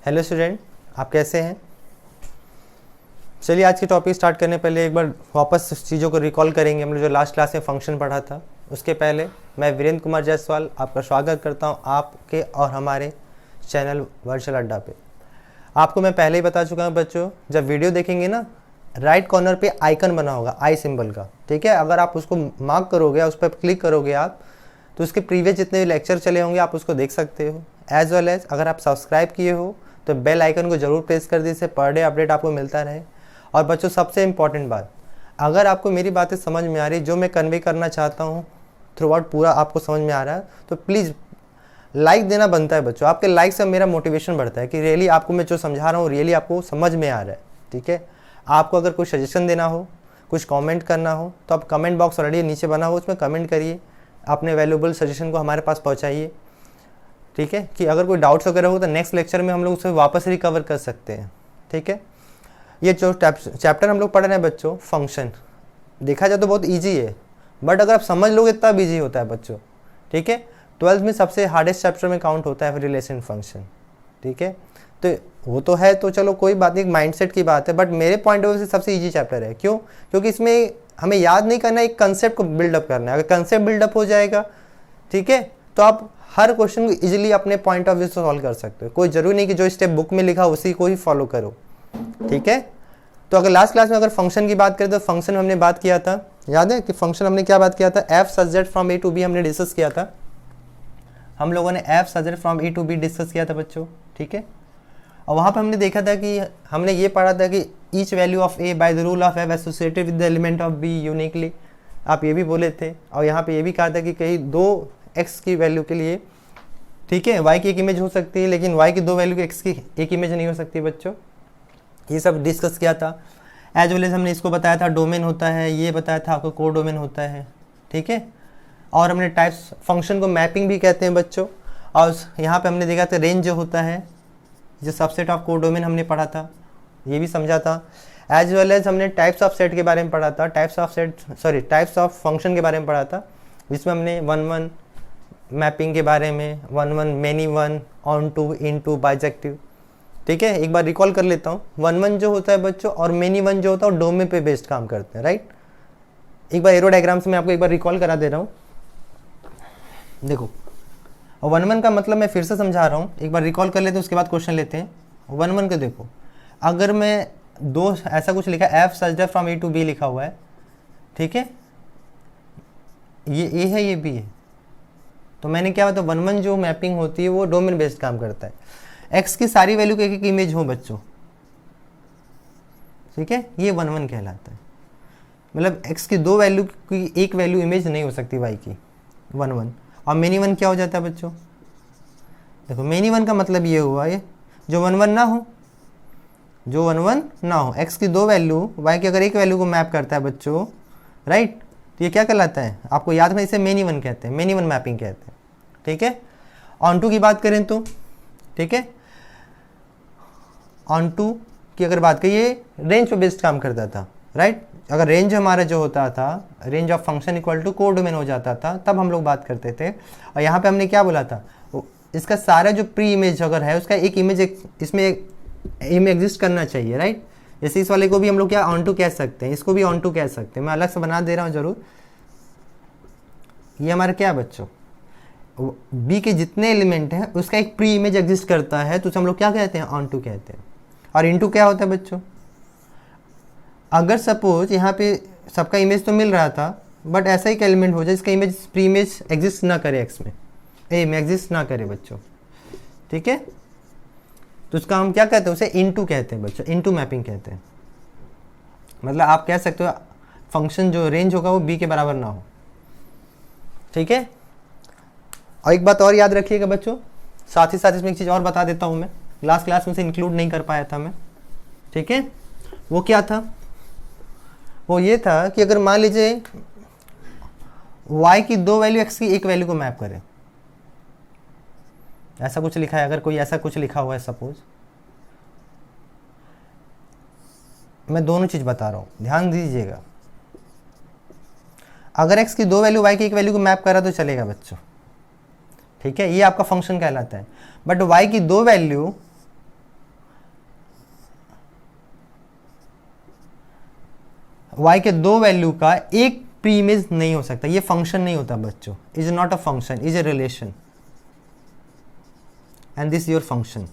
Hello student, आप कैसे हैं। चलिए आज की टॉपिक स्टार्ट करने पहले एक बार वापस चीज़ों को रिकॉल करेंगे। हमने जो लास्ट क्लास में फंक्शन पढ़ा था उसके पहले मैं वीरेंद्र कुमार जायसवाल आपका स्वागत करता हूं आपके और हमारे चैनल वर्चुअल अड्डा पे। आपको मैं पहले ही बता चुका हूं बच्चों, जब वीडियो देखेंगे ना राइट कॉर्नर पे आइकन बना होगा आई सिंबल का, ठीक है। अगर आप उसको मार्क करोगे, उस पर क्लिक करोगे आप, तो उसके प्रीवियस जितने लेक्चर चले होंगे आप उसको देख सकते हो। एज वेल एज अगर आप सब्सक्राइब किए हो तो बेल आइकन को जरूर प्रेस कर दीजिए, पर डे अपडेट आपको मिलता रहे। और बच्चों सबसे इम्पॉर्टेंट बात, अगर आपको मेरी बातें समझ में आ रही, जो मैं कन्वे करना चाहता हूँ थ्रू आउट पूरा आपको समझ में आ रहा है, तो प्लीज़ लाइक देना बनता है बच्चों। आपके लाइक से मेरा मोटिवेशन बढ़ता है कि रियली आपको मैं जो समझा रहा हूँ रियली आपको समझ में आ रहा है, ठीक है। आपको अगर कोई सजेशन देना हो, कुछ कमेंट करना हो, तो आप कमेंट बॉक्स ऑलरेडी नीचे बना हो, उसमें कमेंट करिए, अपने वैल्यूएबल सजेशन को हमारे पास पहुँचाइए, ठीक है। कि अगर कोई डाउट्स वगैरह हो तो नेक्स्ट लेक्चर में हम लोग उसे वापस रिकवर कर सकते हैं, ठीक है। ये जो चैप्टर हम लोग पढ़ रहे हैं बच्चों, फंक्शन, देखा जाए तो बहुत इजी है, बट अगर आप समझ लोगे तब इजी होता है बच्चों, ठीक है। 12th में सबसे हार्डेस्ट चैप्टर में काउंट होता है रिलेशन फंक्शन, ठीक है। तो वो तो है, तो चलो कोई बात नहीं, माइंडसेट की बात है, बट मेरे पॉइंट ऑफ व्यू से सबसे ईजी चैप्टर है। क्यों? क्योंकि इसमें हमें याद नहीं करना है, एक कंसेप्ट को बिल्डअप करना है। अगर कंसेप्ट बिल्डअप हो जाएगा, ठीक है, तो आप हर क्वेश्चन को इजीली अपने पॉइंट ऑफ व्यू से सॉल्व कर सकते हो। कोई जरूरी नहीं कि जो स्टेप बुक में लिखा उसी को ही फॉलो करो, ठीक है। तो अगर लास्ट क्लास में अगर फंक्शन की बात करें तो फंक्शन हमने बात किया था, याद है कि फंक्शन हमने क्या बात किया था, f subject from A to B हमने डिस्कस किया था। हम लोगों ने f subject from A to B discuss किया था बच्चों, ठीक है। और वहाँ पर हमने देखा था कि हमने ये पढ़ा था कि each value of A by the rule of F associated with the element of B uniquely, आप ये भी बोले थे। और यहाँ पे ये भी कहा था कि कहीं दो एक्स की वैल्यू के लिए, ठीक है, वाई की एक इमेज हो सकती है, लेकिन वाई की दो वैल्यू की एक्स की एक इमेज नहीं हो सकती बच्चों। ये सब डिस्कस किया था। एज वेल एज हमने इसको बताया था डोमेन होता है, ये बताया था आपको को डोमेन होता है, ठीक है। और हमने टाइप्स, फंक्शन को मैपिंग भी कहते हैं बच्चों। और यहाँ पे हमने देखा था रेंज जो होता है, जो सबसेट ऑफ को डोमेन हमने पढ़ा था, ये भी समझा था। एज वेल एज हमने टाइप्स ऑफ सेट के बारे में पढ़ा था, टाइप्स ऑफ फंक्शन के बारे में पढ़ा था, जिसमें हमने 1-1 मैपिंग के बारे में, 1-1 many one, onto, into, bijective, ठीक है। एक बार रिकॉल कर लेता हूँ। 1-1 जो होता है बच्चों और मेनी वन जो होता है डोमेन पे बेस्ड काम करते हैं, राइट। एक बार एरो डायग्राम से मैं आपको एक बार रिकॉल करा दे रहा हूँ, देखो। और 1-1 का मतलब मैं फिर से समझा रहा हूँ, एक बार रिकॉल कर लेते हैं, उसके बाद क्वेश्चन लेते हैं। 1-1 को देखो, अगर मैं दो ऐसा कुछ लिखा, f subject from A to B लिखा हुआ है, ठीक है, ये ए है ये बी है, तो मैंने क्या बताया, 1-1 जो मैपिंग होती है वो डोमेन बेस्ड काम करता है। एक्स की सारी वैल्यू की एक इमेज हो बच्चों, ठीक है, ये 1-1 कहलाता है। मतलब एक्स की दो वैल्यू की एक वैल्यू इमेज नहीं हो सकती वाई की, 1-1। और मेनी वन क्या हो जाता है बच्चों, देखो मेनी वन का मतलब ये हुआ ये जो 1-1 ना हो, जो 1-1 ना हो, एक्स की दो वैल्यू वाई की अगर एक वैल्यू को मैप करता है बच्चों, राइट, तो ये क्या कहलाता है, आपको याद रखना, इसे मेनी वन कहते हैं, मेनी वन मैपिंग कहते हैं, ठीक है। ऑन टू की बात करें तो, ठीक है, ऑन टू की अगर बात करें, ये रेंज पे बेस्ड काम करता था, राइट। अगर रेंज हमारा जो होता था, range of function equal to को डोमेन हो जाता था, तब हम लोग बात करते थे। और यहाँ पे हमने क्या बोला था, इसका सारा जो प्री इमेज अगर है उसका एक इमेज इसमें एग्जिस्ट करना चाहिए, राइट। जैसे इस वाले को भी हम लोग क्या ऑन टू कह सकते हैं, इसको भी ऑन टू कह सकते हैं, मैं अलग से बना दे रहा हूँ जरूर। ये हमारा क्या है बच्चों, बी के जितने एलिमेंट हैं उसका एक प्री इमेज एग्जिस्ट करता है, तो उसे हम लोग क्या कहते हैं, ऑन टू कहते हैं। और इनटू क्या होता है बच्चों, अगर सपोज यहाँ पे सबका इमेज तो मिल रहा था, बट ऐसा एक एलिमेंट हो जाए जिसका इमेज प्री इमेज एग्जिस्ट ना करे, एक्स में ए में एग्जिस्ट ना करे बच्चों, ठीक है, तो उसका हम क्या कहते हैं, उसे इनटू कहते हैं बच्चों, इनटू मैपिंग कहते हैं। मतलब आप कह सकते हो फंक्शन जो रेंज होगा वो बी के बराबर ना हो, ठीक है। और एक बात और याद रखिएगा बच्चों, साथ ही साथ इसमें एक चीज़ और बता देता हूँ मैं, लास्ट क्लास में से इंक्लूड नहीं कर पाया था मैं, ठीक है। वो क्या था, वो ये था कि अगर मान लीजिए y की दो वैल्यू x की एक वैल्यू को मैप करें, ऐसा कुछ लिखा है, अगर कोई ऐसा कुछ लिखा हुआ है सपोज, मैं दोनों चीज़ बता रहा हूँ, ध्यान दीजिएगा। अगर x की दो वैल्यू y की एक वैल्यू को मैप करा तो चलेगा बच्चों, ठीक है, ये आपका फंक्शन कहलाता है। बट y की दो वैल्यू y के दो वैल्यू का एक प्री इमेज नहीं हो सकता, ये फंक्शन नहीं होता बच्चों, is not a function, is a relation and this your function.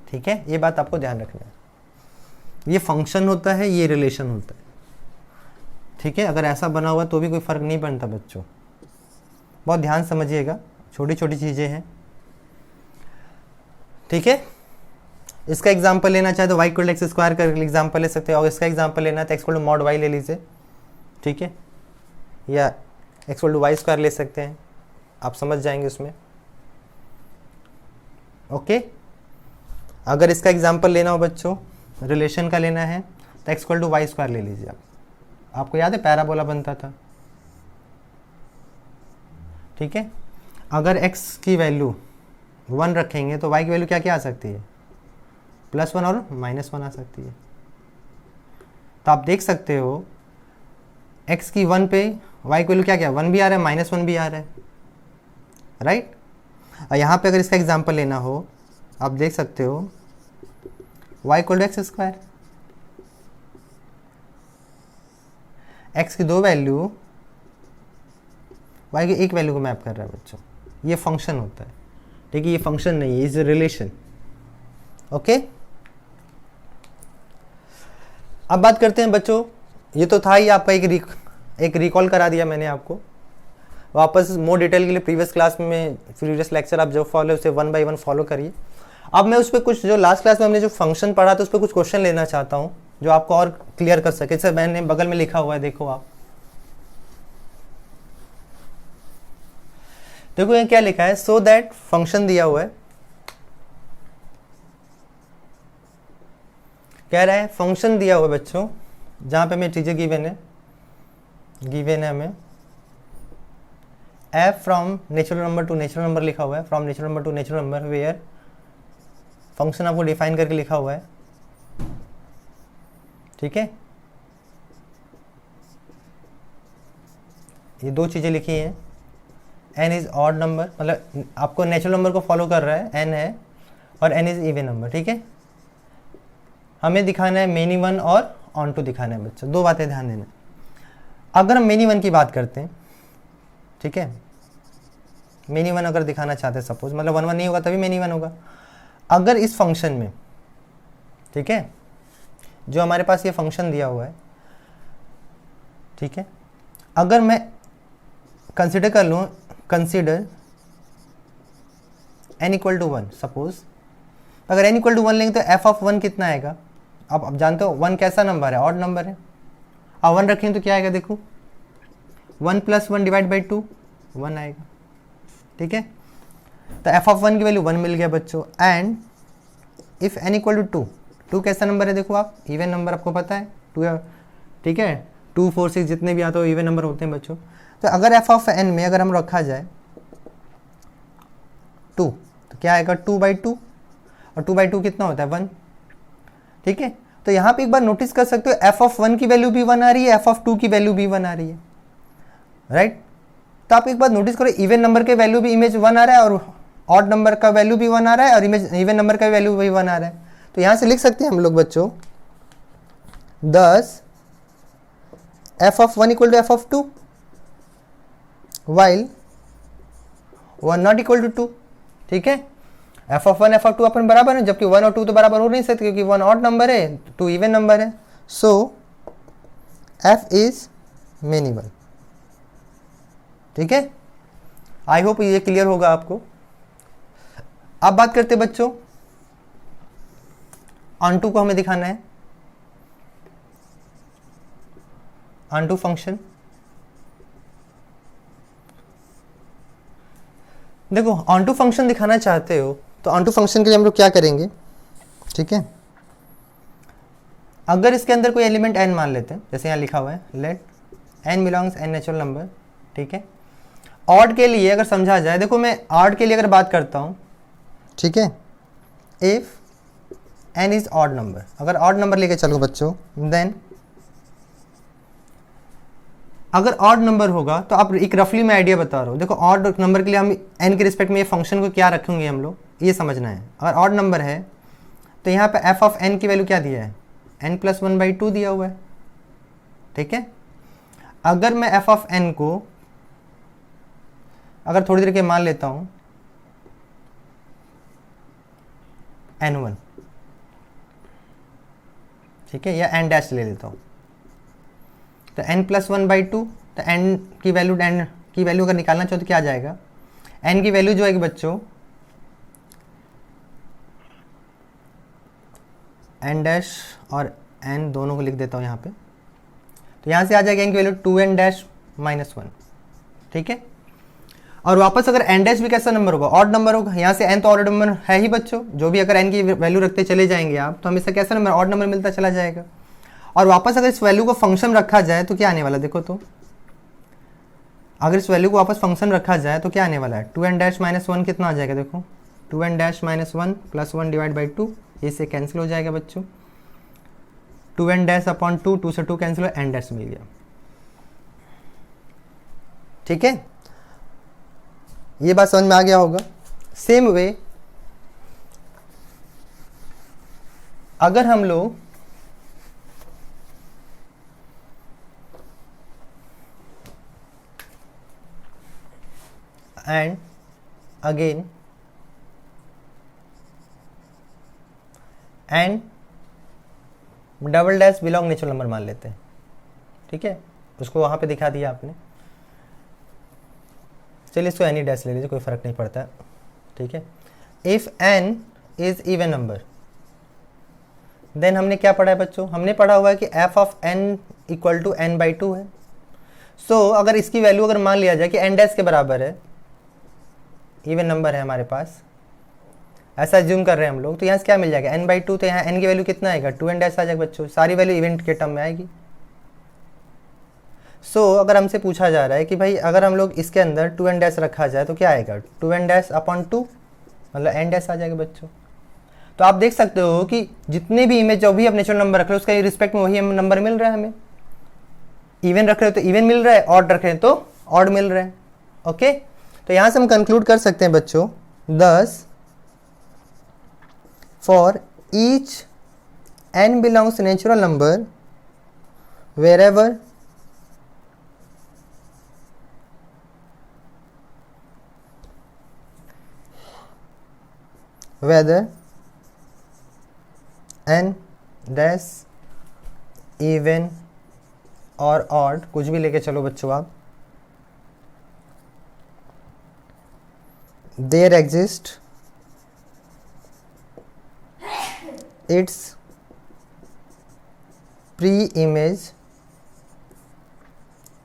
ठीक है, ये बात आपको ध्यान रखना है, ये फंक्शन होता है, ये रिलेशन होता है। ठीक है, अगर ऐसा बना हुआ तो भी कोई फर्क नहीं पड़ता बच्चों, बहुत ध्यान समझिएगा, छोटी छोटी चीजें हैं। ठीक है, इसका एग्जांपल लेना चाहे तो y इक्वल एक्स स्क्वायर का एग्जांपल ले सकते हैं, और इसका एग्जांपल लेना है तो x equal to mod y ले लीजिए। ठीक है, या x equal to y square ले सकते हैं, आप समझ जाएंगे उसमें। ओके, अगर इसका एग्जांपल लेना हो बच्चों, रिलेशन का लेना है तो x equal to y square ले लीजिए आप। आपको याद है पैराबोला बनता था। ठीक है, अगर x की वैल्यू 1 रखेंगे तो y की वैल्यू क्या क्या आ सकती है, +1 और -1 आ सकती है। तो आप देख सकते हो x की 1 पे y की वैल्यू क्या क्या 1 भी आ रहा है, -1 भी आ रहा है, राइट। और यहाँ पे अगर इसका एग्जांपल लेना हो, आप देख सकते हो y equal to x square, x की दो वैल्यू y की एक वैल्यू को मैप कर रहा है बच्चों, ये फंक्शन होता है। ठीक है, ये फंक्शन नहीं है, इज ए रिलेशन। ओके, अब बात करते हैं बच्चों, ये तो था ही आपका एक रिकॉल करा दिया मैंने आपको, वापस मोर डिटेल के लिए प्रीवियस क्लास में, प्रीवियस लेक्चर आप जो फॉलो उसे 1 बाय 1 फॉलो करिए। अब मैं उस पर कुछ, जो लास्ट क्लास में हमने जो फंक्शन पढ़ा था उस पर कुछ क्वेश्चन लेना चाहता हूँ जो आपको और क्लियर कर सके। जैसे मैंने बगल में लिखा हुआ है, देखो आप, देखो ये क्या लिखा है, सो दैट फंक्शन दिया हुआ है, कह रहा है फंक्शन दिया हुआ है बच्चों, जहां पे हमें चीजें गिवन है हमें f from natural number to natural number लिखा हुआ है, from natural number to natural number, where function आपको डिफाइन करके लिखा हुआ है। ठीक है, ये दो चीजें लिखी हैं, n इज ऑड नंबर, मतलब आपको नेचुरल नंबर को फॉलो कर रहा है, n है, और n इज इवन नंबर। ठीक है, हमें दिखाना है मेनी वन और ऑन टू दिखाना है बच्चों, दो बातें ध्यान देना। अगर हम मेनी वन की बात करते हैं, ठीक है, मेनी वन अगर दिखाना चाहते हैं सपोज, मतलब 1 1 नहीं होगा तभी मेनी वन होगा। अगर इस फंक्शन में, ठीक है, जो हमारे पास ये फंक्शन दिया हुआ है, ठीक है, अगर मैं कंसिडर कर लूँ, consider n equal to 1, suppose अगर n इक्वल टू 1 लेंगे तो f ऑफ 1 कितना आएगा, आप जानते हो 1 कैसा नंबर है, ऑड नंबर है। अब 1 रखें तो क्या आएगा, देखो 1 + 1 डिवाइड बाई 2 1 आएगा। ठीक है, तो f ऑफ 1 की वैल्यू 1 मिल गया बच्चों। And if n equal to 2 कैसा नंबर है, देखो आप, इवन नंबर आपको पता है 2, ठीक है, 2 4 6 जितने भी आते हो इवन नंबर होते हैं बच्चों। तो अगर f ऑफ n में अगर हम रखा जाए 2 तो क्या आएगा 2/2, और 2/2 कितना होता है 1। ठीक है, तो यहाँ पे एक बार नोटिस कर सकते हो f ऑफ 1 की वैल्यू भी 1 आ रही है, f ऑफ 2 की वैल्यू भी 1 आ रही है, राइट। तो आप एक बार नोटिस करो, इवन नंबर के वैल्यू भी इमेज 1 आ रहा है, और ऑड नंबर का वैल्यू भी 1 आ रहा है, और इमेज इवन नंबर का वैल्यू भी 1 आ रहा है। तो यहाँ से लिख सकते हैं हम लोग बच्चों, thus f of 1 equal to f of 2 while 1 not equal to 2। ठीक है, f ऑफ 1 f ऑफ 2 अपन बराबर है, जबकि 1 और 2 तो बराबर हो नहीं सकते क्योंकि 1 ऑड नंबर है, 2 इवन नंबर है। सो f इज मेनी वन। ठीक है, आई होप ये क्लियर होगा आपको। अब बात करते हैं बच्चों, ऑन2 को हमें दिखाना है, ऑन2 फंक्शन। देखो ऑन2 फंक्शन दिखाना चाहते हो तो ऑन2 फंक्शन के लिए हम लोग क्या करेंगे, ठीक है, अगर इसके अंदर कोई एलिमेंट n मान लेते हैं, जैसे यहाँ लिखा हुआ है let n belongs n natural number. ठीक है, ऑड के लिए अगर समझा जाए, देखो मैं ऑड के लिए अगर बात करता हूँ, ठीक है, if n is odd number, अगर ऑड नंबर लेके चलो बच्चों, देन अगर ऑड नंबर होगा तो आप एक रफली मैं आइडिया बता रहा हूँ। देखो ऑड नंबर के लिए हम n के रिस्पेक्ट में ये फंक्शन को क्या रखेंगे हम लोग, ये समझना है। अगर ऑड नंबर है तो यहाँ पे f ऑफ n की वैल्यू क्या दिया है n+1/2 दिया हुआ है, ठीक है। अगर मैं f ऑफ n को अगर थोड़ी देर के मान लेता हूं n1, ठीक है, या n डैश ले लेता हूं, तो n+1/2, तो n की वैल्यू अगर निकालना चाहो तो क्या आ जाएगा, n की वैल्यू जो है कि बच्चों n डैश और n दोनों को लिख देता हूँ यहाँ पे, तो यहाँ से आ जाएगा n की वैल्यू 2n डैश -1, ठीक है। और वापस अगर n डैश भी कैसा नंबर होगा, ऑड नंबर होगा, यहाँ से n तो ऑड नंबर है ही बच्चों, जो भी अगर n की वैल्यू रखते चले जाएंगे आप तो हमेशा कैसा नंबर, ऑड नंबर मिलता चला जाएगा। और वापस अगर इस वैल्यू को फंक्शन रखा जाए तो क्या आने वाला, देखो तो अगर इस वैल्यू को वापस फंक्शन रखा जाए तो क्या आने वाला है, 2n डैश -1 कितना आ जाएगा, देखो 2n डैश -1 + 1 / 2, इससे कैंसिल हो जाएगा बच्चों, 2n डैश अपॉन 2, 2 से 2 कैंसिल हो, n डैश मिल गया, ठीक है। ये बात समझ में आ गया होगा। सेम वे अगर हम लोग and again and double dash belong natural number मान लेते हैं, ठीक है, उसको वहां पे दिखा दिया आपने, चलिए इसको एनी डैश ले लीजिए, कोई फर्क नहीं पड़ता, ठीक है। If n is even number, then हमने क्या पढ़ा है बच्चों, हमने पढ़ा हुआ है कि f ऑफ n = n/2 है। सो अगर इसकी वैल्यू अगर मान लिया जाए कि n डैश के बराबर है, इवन नंबर है हमारे पास, ऐसा ज्यूम कर रहे हैं हम लोग, तो यहाँ से क्या मिल जाएगा n/2, तो यहाँ n की वैल्यू कितना आएगा, 2n डैश आ जाएगा बच्चों, सारी वैल्यू इवेंट के टर्म में आएगी। अगर हमसे पूछा जा रहा है कि भाई अगर हम लोग इसके अंदर 2n डैश रखा जाए तो क्या आएगा, 2n डैश अपॉन 2 मतलब n डैश आ जाएगा बच्चों। तो आप देख सकते हो कि जितने भी इमेज जो भी आप नेचुरल नंबर रख रहे हो उसका रिस्पेक्ट में वही नंबर मिल रहा है हमें, इवन रख रहे हो तो इवन मिल रहा है, ऑड रख रहे हैं तो ऑड मिल रहा है, ओके। तो यहां से हम कंक्लूड कर सकते हैं बच्चों, thus for each n belongs to natural number wherever whether n dash even और ऑड, कुछ भी लेके चलो बच्चों आप, there exist its pre image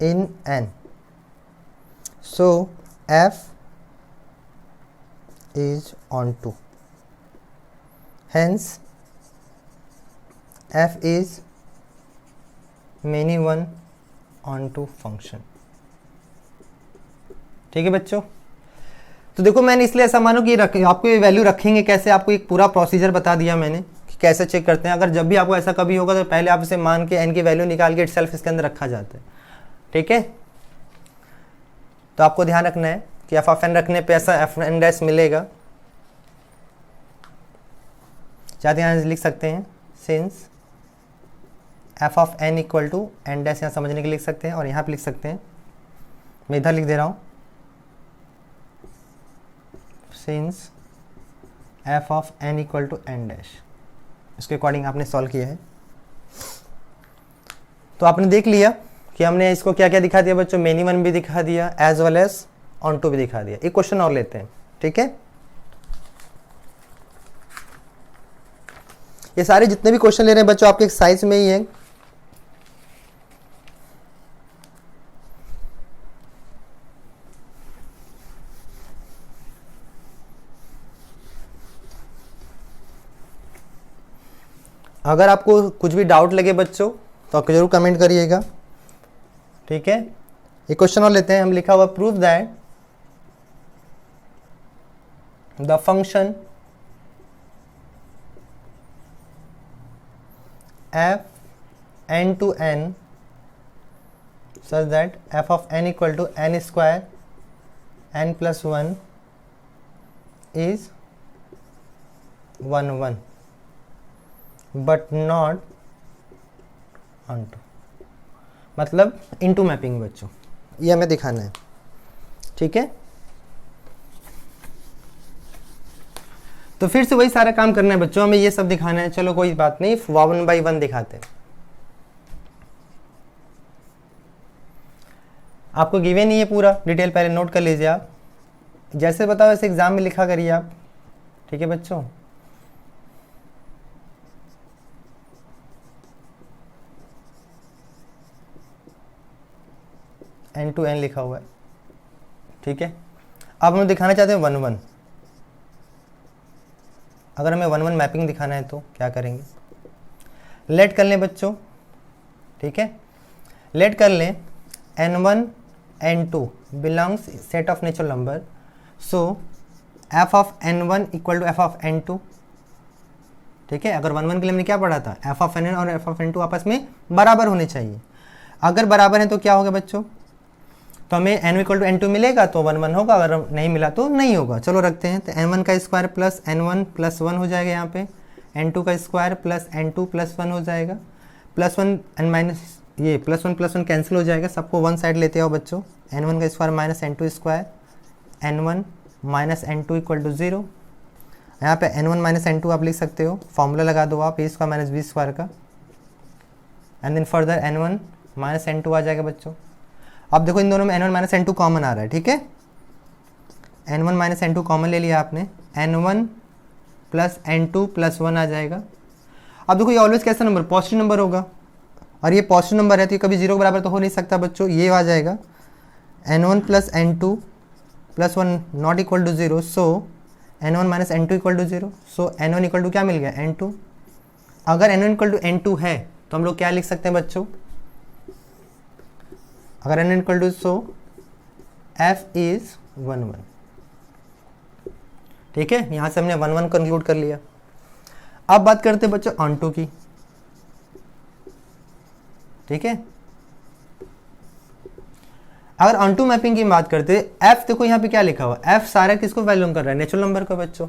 इन n, so f is onto, hence f is many one onto function, ठीक है बच्चों। तो देखो मैंने इसलिए ऐसा मानो कि आपको ये वैल्यू रखेंगे कैसे, आपको एक पूरा प्रोसीजर बता दिया मैंने कि कैसे चेक करते हैं। अगर जब भी आपको ऐसा कभी होगा तो पहले आप इसे मान के n की वैल्यू निकाल के इटसेल्फ इसके अंदर रखा जाता है, ठीक है। तो आपको ध्यान रखना है कि f ऑफ n रखने पे ऐसा f n डैश मिलेगा, चाहते यहाँ लिख सकते हैं since f of n = n dash, यहाँ समझने के लिए लिख सकते हैं, और यहाँ पे लिख सकते हैं, मैं इधर लिख दे रहा हूँ, since f of n = n dash, इसके अकॉर्डिंग आपने सॉल्व किया है। तो आपने देख लिया कि हमने इसको क्या क्या दिखा दिया बच्चों, मेनी वन भी दिखा दिया as well as onto भी दिखा दिया। एक क्वेश्चन और लेते हैं, ठीक है। ये सारे जितने भी क्वेश्चन ले रहे हैं बच्चों आपके साइज में ही है, अगर आपको कुछ भी डाउट लगे बच्चों तो आप जरूर कमेंट करिएगा, ठीक है। एक क्वेश्चन और लेते हैं, हम लिखा हुआ prove that the function f n to n such that f of n = n square n plus 1 is 1 1 but not on to, मतलब इनटू मैपिंग बच्चों, ये हमें दिखाना है। ठीक है, तो फिर से वही सारा काम करना है बच्चों, हमें ये सब दिखाना है। चलो कोई बात नहीं, 1 by 1 दिखाते हैं। आपको गिवन नहीं है पूरा डिटेल, पहले नोट कर लीजिए आप, जैसे बताओ वैसे एग्जाम में लिखा करिए आप। ठीक है बच्चों, N to N लिखा हुआ है। ठीक है, अब हम दिखाना चाहते हैं 1 1। अगर हमें 1 1 मैपिंग दिखाना है तो क्या करेंगे, लेट कर लें बच्चों। ठीक है, लेट कर लें N1 N2 belongs set of natural number, so f of N1 equal to f of N2। ठीक है, अगर 1 1 के लिए हमने क्या पढ़ा था, f of N1 और f of N2 आपस में बराबर होने चाहिए। अगर बराबर है तो क्या होगा बच्चों, तो हमें n इक्वल टू N2 मिलेगा तो 1 1 होगा, अगर नहीं मिला तो नहीं होगा। चलो रखते हैं, तो N1 का स्क्वायर प्लस N1 प्लस 1 हो जाएगा यहाँ पे, N2 का स्क्वायर प्लस N2 प्लस 1 हो जाएगा, प्लस 1 एंड माइनस ये प्लस 1 प्लस 1 कैंसिल हो जाएगा, सबको वन साइड लेते हो बच्चों। N1 का square minus N2 square, N1 minus N2 equal to 0। यहाँ पे N1 माइनस N2 आप लिख सकते हो, फॉर्मूला लगा दो आप A square minus B square का, and then further N1 minus N2 आ जाएगा बच्चों। अब देखो इन दोनों में N1 माइनस N2 कॉमन आ रहा है। ठीक है, N1 माइनस N2 कॉमन ले लिया आपने, N1 प्लस N2 प्लस 1 आ जाएगा। अब देखो ये ऑलवेज कैसा नंबर, पॉजिटिव नंबर होगा, और ये पॉजिटिव नंबर है तो ये कभी 0 के बराबर तो हो नहीं सकता बच्चों। ये आ जाएगा N1 plus N2 plus 1 not equal to 0, so N1 minus N2 equal to 0, so N1 equal to क्या मिल गया, N2। अगर N1 इक्वल टू N2 है तो हम लोग क्या लिख सकते हैं बच्चों, अगर N equal to, so F is 1 1। ठीक है, यहां से हमने 1 1 कंक्लूड कर लिया। अब बात करते हैं बच्चों ऑन टू की। ठीक है, अगर ऑन टू मैपिंग की बात करते हैं, F देखो यहाँ पे क्या लिखा हुआ, F सारा किसको बिलोंग कर रहा है, नेचुरल नंबर को बच्चों।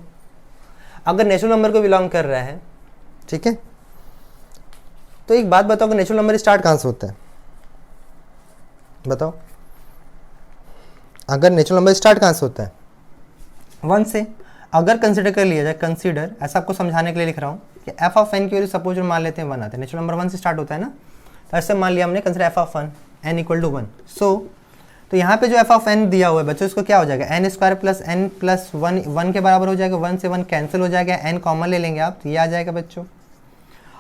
अगर नेचुरल नंबर को बिलोंग कर रहा है, ठीक है, तो एक बात बताओ कि नेचुरल नंबर स्टार्ट कहां से होता है, बताओ। अगर नेचुरल नंबर स्टार्ट कहां से होता है, 1 से। अगर कंसिडर कर लिया जाए, कंसिडर ऐसा आपको समझाने के लिए लिख रहा हूँ कि f ऑफ n की वैल्यू सपोज मान लेते हैं 1 आते हैं, नेचुरल नंबर 1 से स्टार्ट होता है ना, तो ऐसे मान लिया हमने consider f of 1 n equal to 1। So तो यहाँ पे जो f ऑफ n दिया हुआ है बच्चों, इसको क्या हो जाएगा, n square plus n plus 1 1 के बराबर हो जाएगा, 1 से 1 कैंसिल हो जाएगा, n कॉमन ले लेंगे आप, तो ये आ जाएगा बच्चों।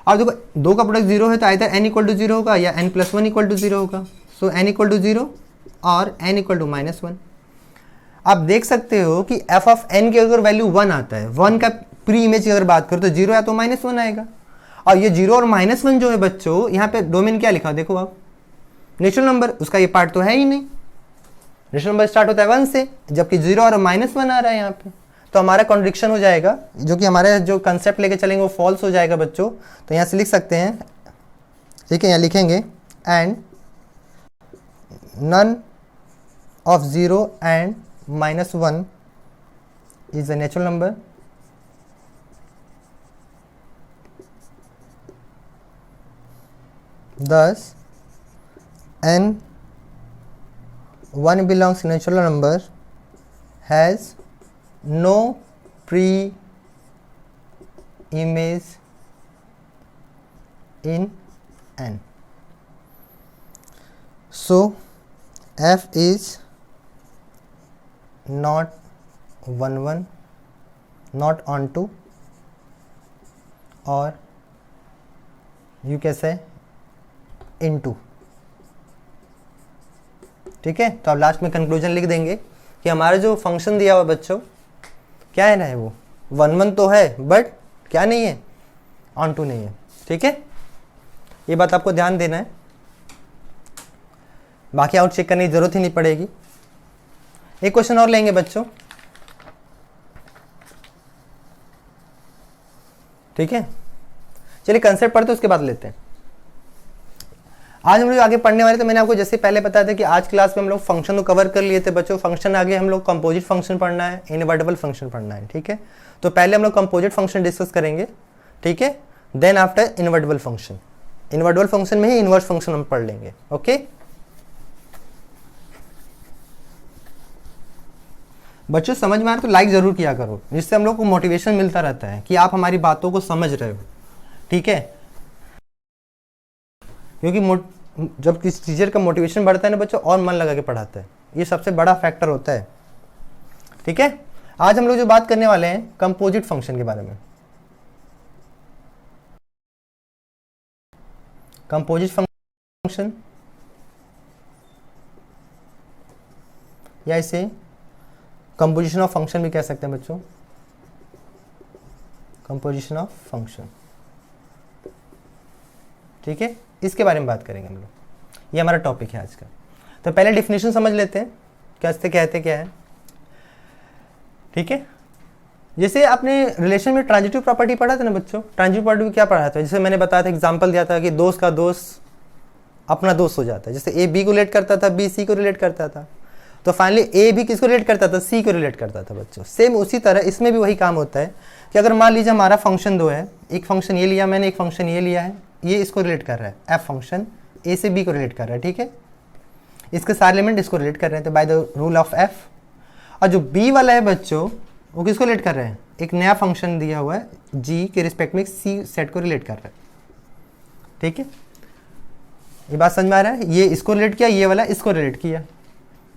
और देखो दो का प्रोडक्ट 0 है तो आइदर n इक्वल टू 0 होगा या n प्लस 1 इक्वल टू 0 होगा, सो n इक्वल टू 0 और n इक्वल टू माइनस 1। आप देख सकते हो कि f ऑफ n की अगर वैल्यू 1 आता है, 1 का प्री इमेज की अगर बात करो तो 0 या तो माइनस 1 आएगा, और ये 0 और माइनस 1 जो है बच्चों, यहाँ पे डोमेन क्या लिखा देखो आप, नेचुरल नंबर, उसका ये पार्ट तो है ही नहीं। नेचुरल नंबर स्टार्ट होता है 1 से, जबकि 0 और माइनस 1 आ रहा है यहाँ पे, तो हमारा कॉन्ट्रडिक्शन हो जाएगा, जो कि हमारे जो कंसेप्ट लेके चलेंगे वो फॉल्स हो जाएगा बच्चों। तो यहाँ से लिख सकते हैं, ठीक है, यहाँ लिखेंगे and none of 0 and minus 1 is a natural number thus n1 belongs to natural number has no pre-image in n, so f is not 1 1, not onto, or you can say into। ठीक है, तो अब last में conclusion लिख देंगे कि हमारा जो फंक्शन दिया हुआ बच्चों क्या है ना, है वो 1 1 तो है बट क्या नहीं है, ऑन टू नहीं है। ठीक है, ये बात आपको ध्यान देना है, बाकी आउट चेक करने की जरूरत ही नहीं पड़ेगी। एक क्वेश्चन और लेंगे बच्चों, ठीक है, चलिए कंसेप्ट पढ़ते उसके बाद लेते हैं। आज हम लोग आगे पढ़ने वाले, तो मैंने आपको जैसे पहले बताया था कि आज क्लास में हम लोग फंक्शन को कवर कर लिए थे बच्चों। फंक्शन आगे हम लोग कंपोजिट फंक्शन पढ़ना है, इनवर्टेबल फंक्शन पढ़ना है। ठीक है, तो पहले हम लोग कंपोजिट फंक्शन डिस्कस करेंगे, ठीक है, then after invertible function. Invertible function में ही इनवर्स फंक्शन हम पढ़ लेंगे। ओके, बच्चों समझ में आ रहा है तो लाइक जरूर किया करो, जिससे हम लोग को मोटिवेशन मिलता रहता है कि आप हमारी बातों को समझ रहे हो। ठीक है, क्योंकि जब किसी टीचर का मोटिवेशन बढ़ता है ना बच्चों, और मन लगा के पढ़ाता है, ये सबसे बड़ा फैक्टर होता है। ठीक है, आज हम लोग जो बात करने वाले हैं कंपोजिट फंक्शन के बारे में। कंपोजिट फंक्शन या इसे कंपोजिशन ऑफ फंक्शन भी कह सकते हैं बच्चों, कंपोजिशन ऑफ फंक्शन। ठीक है, इसके बारे में बात करेंगे हम लोग, ये हमारा टॉपिक है आज का। तो पहले डिफिनेशन समझ लेते हैं, कैसे कहते क्या है। ठीक है, जैसे आपने रिलेशन में ट्रांजिटिव प्रॉपर्टी पढ़ा था ना बच्चों, ट्रांजिटिव प्रॉपर्टी क्या पढ़ा था, जैसे मैंने बताया था, एग्जांपल दिया था कि दोस्त का दोस्त अपना दोस्त हो जाता है। जैसे ए बी को रिलेट करता था, बी सी को रिलेट करता था, तो फाइनली ए भी किसको रिलेट करता था, सी को रिलेट करता था बच्चों। सेम उसी तरह इसमें भी वही काम होता है कि अगर मान लीजिए हमारा फंक्शन दो है, एक फंक्शन ये लिया मैंने, एक फंक्शन ये लिया है, ये इसको रिलेट कर रहा है, एफ फंक्शन ए से बी को रिलेट कर रहा है। ठीक है, इसके सारे एलिमेंट इसको रिलेट कर रहे हैं, तो by the rule of F. और जो बी वाला है बच्चों, वो किसको रिलेट कर रहे हैं, एक नया फंक्शन दिया हुआ है जी के रिस्पेक्ट में सी सेट को रिलेट कर रहा है। ठीक है, ये बात समझ में आ रहा है, ये इसको रिलेट किया, ये वाला इसको रिलेट किया।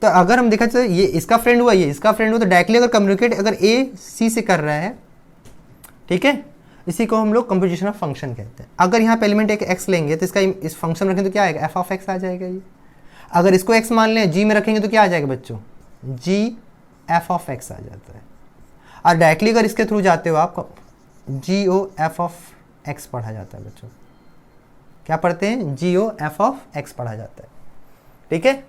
तो अगर हम देखा जाए ये इसका फ्रेंड हुआ, ये इसका फ्रेंड हुआ, तो डायरेक्टली अगर कम्युनिकेट अगर ए सी से कर रहा है, ठीक है, इसी को हम लोग कंपोजिशन ऑफ फंक्शन कहते हैं। अगर यहाँ पे एलिमेंट एक एक्स लेंगे तो इसका इस फंक्शन में रखेंगे तो क्या आएगा, एफ ऑफ एक्स आ जाएगा ये। अगर इसको एक्स मान लें, जी में रखेंगे तो क्या आ जाएगा बच्चों, जी एफ ऑफ एक्स आ जाता है। और डायरेक्टली अगर इसके थ्रू जाते हो आप, जी ओ एफ ऑफ एक्स पढ़ा जाता है बच्चों। क्या पढ़ते हैं, जी ओ एफ ऑफ एक्स पढ़ा जाता है। ठीक है,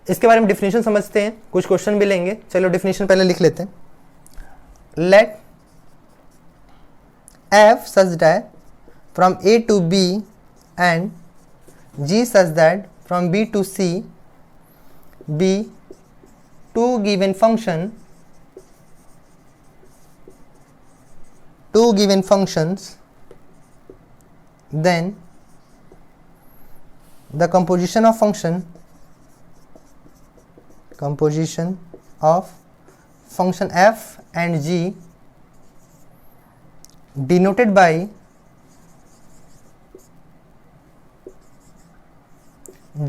इसके बारे में डिफिनेशन समझते हैं, कुछ क्वेश्चन भी लेंगे। चलो डिफिनेशन पहले लिख लेते हैं। Let f such that from A to B and g such that from B to C B to given function, two given functions, then the composition of function f and g denoted by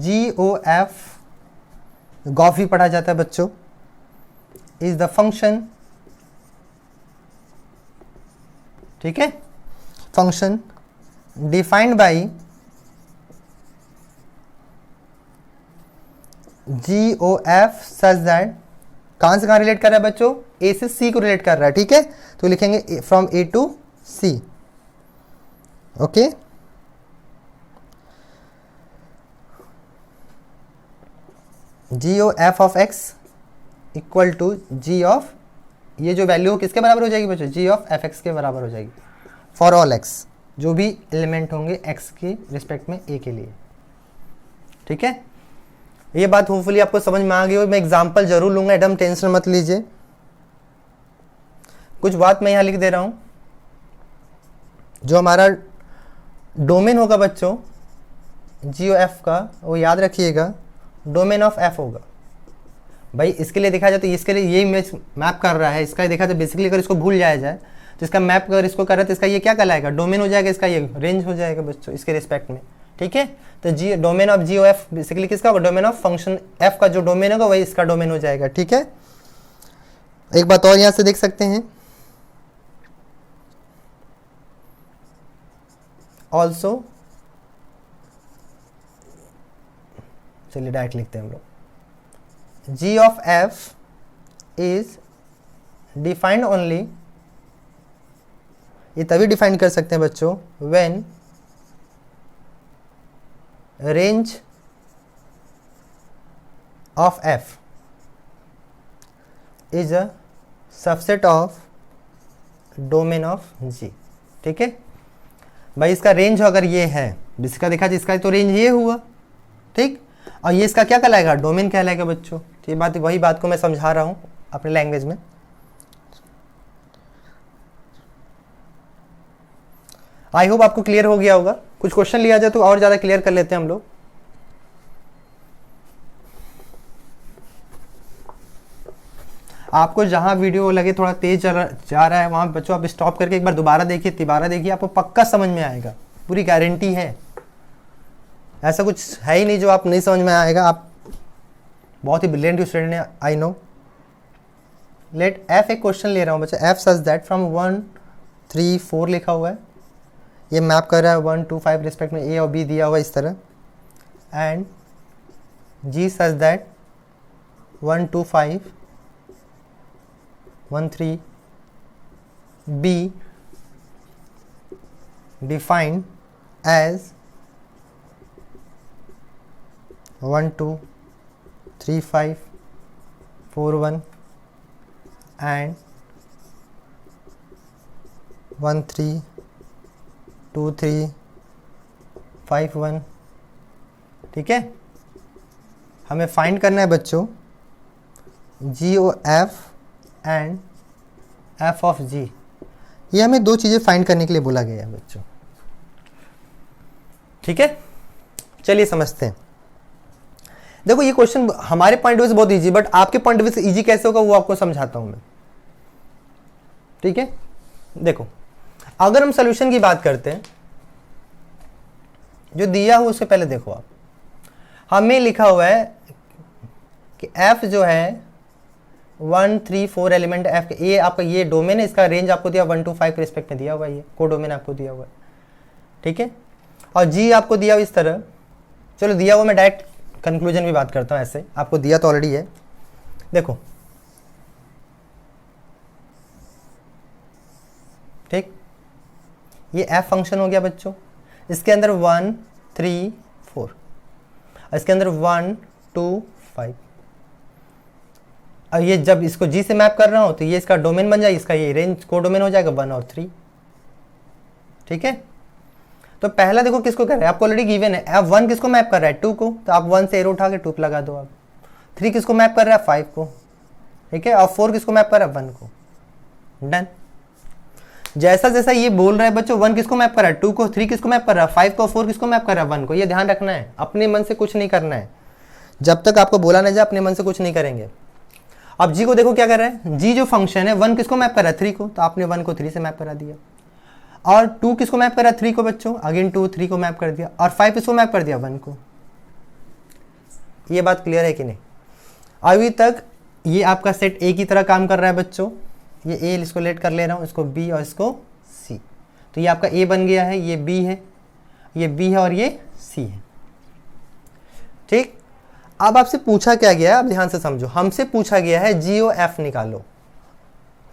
GOF, gof भी पढ़ा जाता है बच्चों, is the function, ठीक है, function defined by GOF such that, कहां से कहां रिलेट कर रहा है बच्चों, ए से सी को रिलेट कर रहा है। ठीक है, तो लिखेंगे from A to C. Okay, GOF of x equal to g of, ये जो वैल्यू किसके बराबर हो जाएगी बच्चों, जी ऑफ एफ एक्स के बराबर हो जाएगी फॉर ऑल एक्स, जो भी एलिमेंट होंगे एक्स के रिस्पेक्ट में ए के लिए। ठीक है, ये बात होपफुली आपको समझ में आ गई हो। मैं एग्जांपल जरूर लूंगा, एकदम टेंशन मत लीजिए। कुछ बात मैं यहाँ लिख दे रहा हूँ, जो हमारा डोमेन होगा बच्चों जी ओ एफ का, वो याद रखिएगा, डोमेन ऑफ एफ होगा। भाई इसके लिए देखा जाए तो इसके लिए ये इमेज मैप कर रहा है, इसका देखा तो बेसिकली अगर इसको भूल जाया जाए तो इसका मैप अगर इसको कर रहा है तो इसका ये क्या कहलाएगा, डोमेन हो जाएगा, इसका ये रेंज हो जाएगा बच्चों इसके रिस्पेक्ट में। ठीक है, तो G domain of G O F basically किसका होगा, डोमेन ऑफ फंक्शन एफ का जो डोमेन होगा वही इसका डोमेन हो जाएगा। ठीक है, एक बात और यहाँ से देख सकते हैं, ऑल्सो, चलिए डायरेक्ट लिखते हैं हम लोग, G of f is defined only, ये तभी डिफाइन कर सकते हैं बच्चों when range of f is a subset of domain of G। ठीक है भाई, इसका रेंज अगर ये है, इसका देखा जाए इसका तो रेंज ये हुआ, ठीक, और ये इसका क्या कहलाएगा, डोमेन कहलाएगा बच्चों। ये बात वही बात को मैं समझा रहा हूं अपने लैंग्वेज में। आई होप आपको क्लियर हो गया होगा। कुछ क्वेश्चन लिया जाए तो और ज़्यादा क्लियर कर लेते हैं हम लोग। आपको जहां वीडियो लगे थोड़ा तेज जा रहा है वहां बच्चों आप स्टॉप करके एक बार दोबारा देखिए, तिबारा देखिए, आपको पक्का समझ में आएगा, पूरी गारंटी है। ऐसा कुछ है ही नहीं जो आप नहीं समझ में आएगा। आप बहुत ही ब्रिलियंट स्टूडेंट है, आई नो। लेट एफ एक क्वेश्चन ले रहा हूँ बच्चा, एफ सच दैट फ्रॉम 1 3 4 लिखा हुआ है, ये मैप कर रहा है 1 2 5 रिस्पेक्ट में, ए और बी दिया हुआ है इस तरह, and g such that 1 2 5 1 3 B defined as 1 2 3 5 4 1 and 1 3 2 3 5 1। ठीक है, हमें फाइंड करना है बच्चों G O F and F of G. ये हमें दो चीज़ें फाइंड करने के लिए बोला गया है बच्चों। ठीक है, चलिए समझते हैं। देखो ये क्वेश्चन हमारे पॉइंट ऑफ व्यू से बहुत इजी, बट आपके पॉइंट ऑफ व्यू से इजी कैसे होगा वो आपको समझाता हूं मैं। ठीक है, देखो अगर हम सोल्यूशन की बात करते हैं, जो दिया हुआ उससे पहले देखो आप, हमें लिखा हुआ है कि एफ जो है 1 3 4 एलिमेंट एफ, ये आपका ये डोमेन है, इसका रेंज आपको दिया 1 2 5 के रिस्पेक्ट में दिया हुआ है, ये को डोमेन आपको दिया हुआ है। ठीक है, और जी आपको दिया हुआ इस तरह। चलो दिया हुआ मैं डायरेक्ट कंक्लूजन भी बात करता हूँ, ऐसे आपको दिया तो ऑलरेडी है। देखो ठीक, ये एफ फंक्शन हो गया बच्चों, इसके अंदर 1 3 4, इसके अंदर 1 2 5। अब ये जब इसको जी से मैप कर रहा हूं तो ये इसका डोमेन बन जाएगा, इसका ये रेंज को डोमेन हो जाएगा 1 और 3। ठीक है, तो पहला देखो किसको कर रहा है, आपको ऑलरेडी गिवन है। एफ 1 किसको मैप कर रहा है 2 को, तो आप 1 से एरो उठा के 2 पे लगा दो आप। 3 किसको मैप कर रहा है 5 को। ठीक है, और 4 किसको मैप कर रहा है 1 को। डन। जैसा जैसा ये बोल रहा है बच्चों, 1 किसको मैप कर रहा है 2 को, 3 किसको मैप कर रहा है 5 को, 4 किसको मैप कर रहा है 1 को। ये ध्यान रखना है, अपने मन से कुछ नहीं करना है, जब तक आपको बोला ना जाए अपने मन से कुछ नहीं करेंगे। अब जी को देखो क्या कर रहा है, जी जो फंक्शन है 1 किसको मैप कर रहा है 3 को, तो आपने 1 को 3 से मैप करा दिया। और 2 किसको मैप कर रहा है 3 को बच्चों, अगेन 2 3 को मैप कर दिया। और 5 किसको मैप कर दिया 1 को। ये बात क्लियर है कि नहीं? अभी तक ये आपका सेट ए की तरह काम कर रहा है बच्चों। ये ए इसको लेट कर ले रहा हूँ, इसको बी और इसको सी, तो ये आपका ए बन गया है, ये बी है, ये बी है और ये सी है। ठीक, अब आपसे पूछा क्या गया है, आप ध्यान से समझो। हमसे पूछा गया है जी ओ एफ निकालो,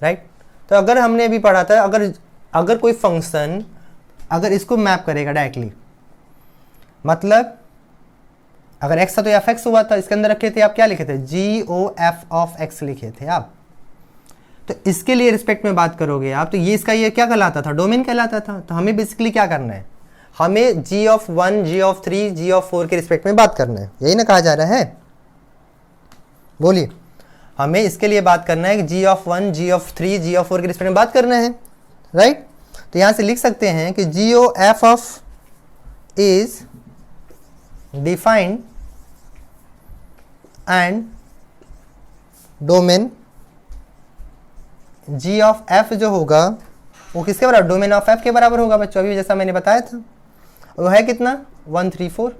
राइट। तो अगर हमने अभी पढ़ा था, अगर कोई फंक्शन अगर इसको मैप करेगा डायरेक्टली, मतलब अगर x था तो एफ एक्स हुआ था, इसके अंदर रखे थे आप क्या लिखे थे, जी ओ एफ ऑफ एक्स लिखे थे आप। तो इसके लिए रिस्पेक्ट में बात करोगे आप, तो ये इसका ये क्या कहलाता था, डोमेन कहलाता था। तो हमें बेसिकली क्या करना है, हमें G of 1 G of 3 G of 4 के रिस्पेक्ट में बात करना है, यही ना कहा जा रहा है। बोलिए, हमें इसके लिए बात करना है कि G of 1 G of 3 G of 4 के रिस्पेक्ट में बात करना है, राइट। तो यहां से लिख सकते हैं कि G O F of is defined and domain G of F जो होगा वो किसके बराबर, डोमेन ऑफ एफ के बराबर होगा बच्चों। अभी जैसा मैंने बताया था वो है कितना 1 3 4।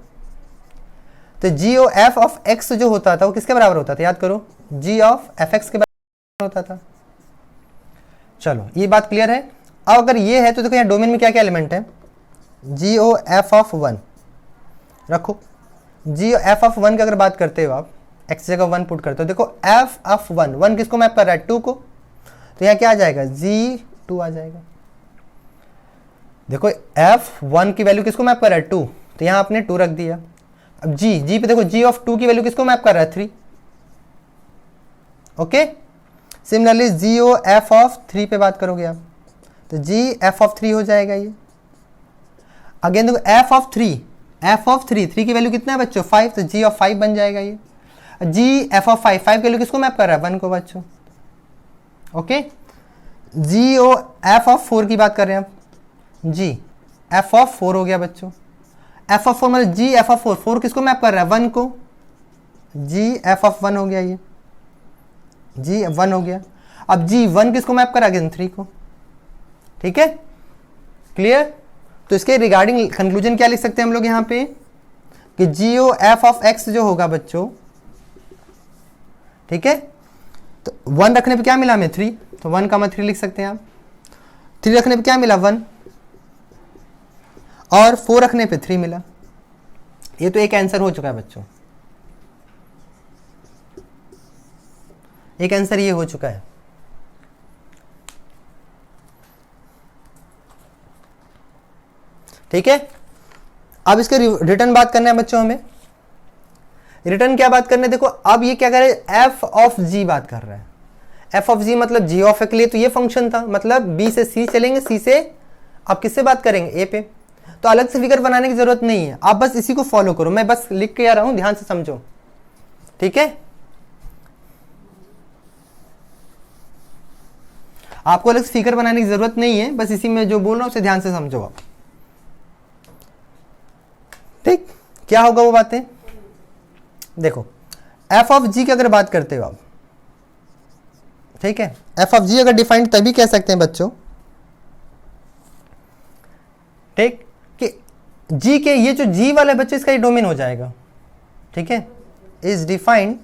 तो जी ओ एफ ऑफ एक्स जो होता था वो किसके बराबर होता था, याद करो, जी ऑफ एफ एक्स के बराबर होता था। चलो ये बात क्लियर है। अब अगर ये है तो देखो यहाँ डोमेन में क्या क्या एलिमेंट है, जी ओ एफ ऑफ 1 रखो। जी ओ एफ ऑफ 1 की अगर बात करते हो आप, एक्स जगह 1 पुट करते हो, देखो एफ ऑफ 1 किसको मैप कर रहा है 2 को, तो यहाँ क्या आ जाएगा G2 आ जाएगा। देखो F1 की वैल्यू किसको मैप कर रहा है 2, तो यहाँ आपने 2 रख दिया। अब G पे देखो G ऑफ 2 की वैल्यू किसको मैप कर रहा है 3। Okay, similarly G o F of 3 पे बात करोगे आप, तो G F ऑफ 3 हो जाएगा ये। अगेन देखो F ऑफ 3 की वैल्यू कितना है बच्चों 5, तो G ऑफ 5 बन जाएगा ये। G F ऑफ 5 की वैल्यू किसको मैप कर रहा है 1 को बच्चों। Okay, g O F of 4 की बात कर रहे हैं आप, जी एफ ऑफ 4 हो गया बच्चों। एफ ऑफ 4 मतलब जी एफ ऑफ 4, 4 किसको मैप कर रहा है, 1 को, जी एफ ऑफ 1 हो गया, ये जी 1 हो गया। अब जी 1 किसको मैप करा, अगेन 3 को, ठीक है, क्लियर। तो इसके रिगार्डिंग कंक्लूजन क्या लिख सकते हैं हम लोग यहाँ पे कि जीओ एफ ऑफ एक्स जो होगा बच्चों, ठीक है, तो 1 रखने पे क्या मिला हमें 3, तो 1 का 3 लिख सकते हैं आप। 3 रखने पे क्या मिला 1, और 4 रखने पे 3 मिला। ये तो एक आंसर हो चुका है बच्चों, एक आंसर ये हो चुका है। ठीक है, अब इसके रिटर्न बात करना है बच्चों, हमें रिटर्न क्या बात करना है, देखो अब ये क्या कर रहा है, एफ ऑफ जी बात कर रहा है। एफ ऑफ जी मतलब जी ऑफ ए के लिए तो ये फंक्शन था, मतलब बी से सी चलेंगे, सी से आप किससे बात करेंगे, ए पे, तो अलग से फिगर बनाने की जरूरत नहीं है, आप बस इसी को फॉलो करो, मैं बस लिख के आ रहा हूं, ध्यान से समझो, ठीक है। आपको अलग से फिगर बनाने की जरूरत नहीं है, बस इसी में जो बोल रहा हूं उसे ध्यान से समझो आप, ठीक। क्या होगा वो बातें, देखो एफ ऑफ जी की अगर बात करते हो आप, ठीक है, एफ ऑफ जी अगर डिफाइंड तभी कह सकते हैं बच्चों, ठीक, कि जी के ये जो जी वाले बच्चे इसका ये डोमेन हो जाएगा, ठीक है, इज डिफाइंड,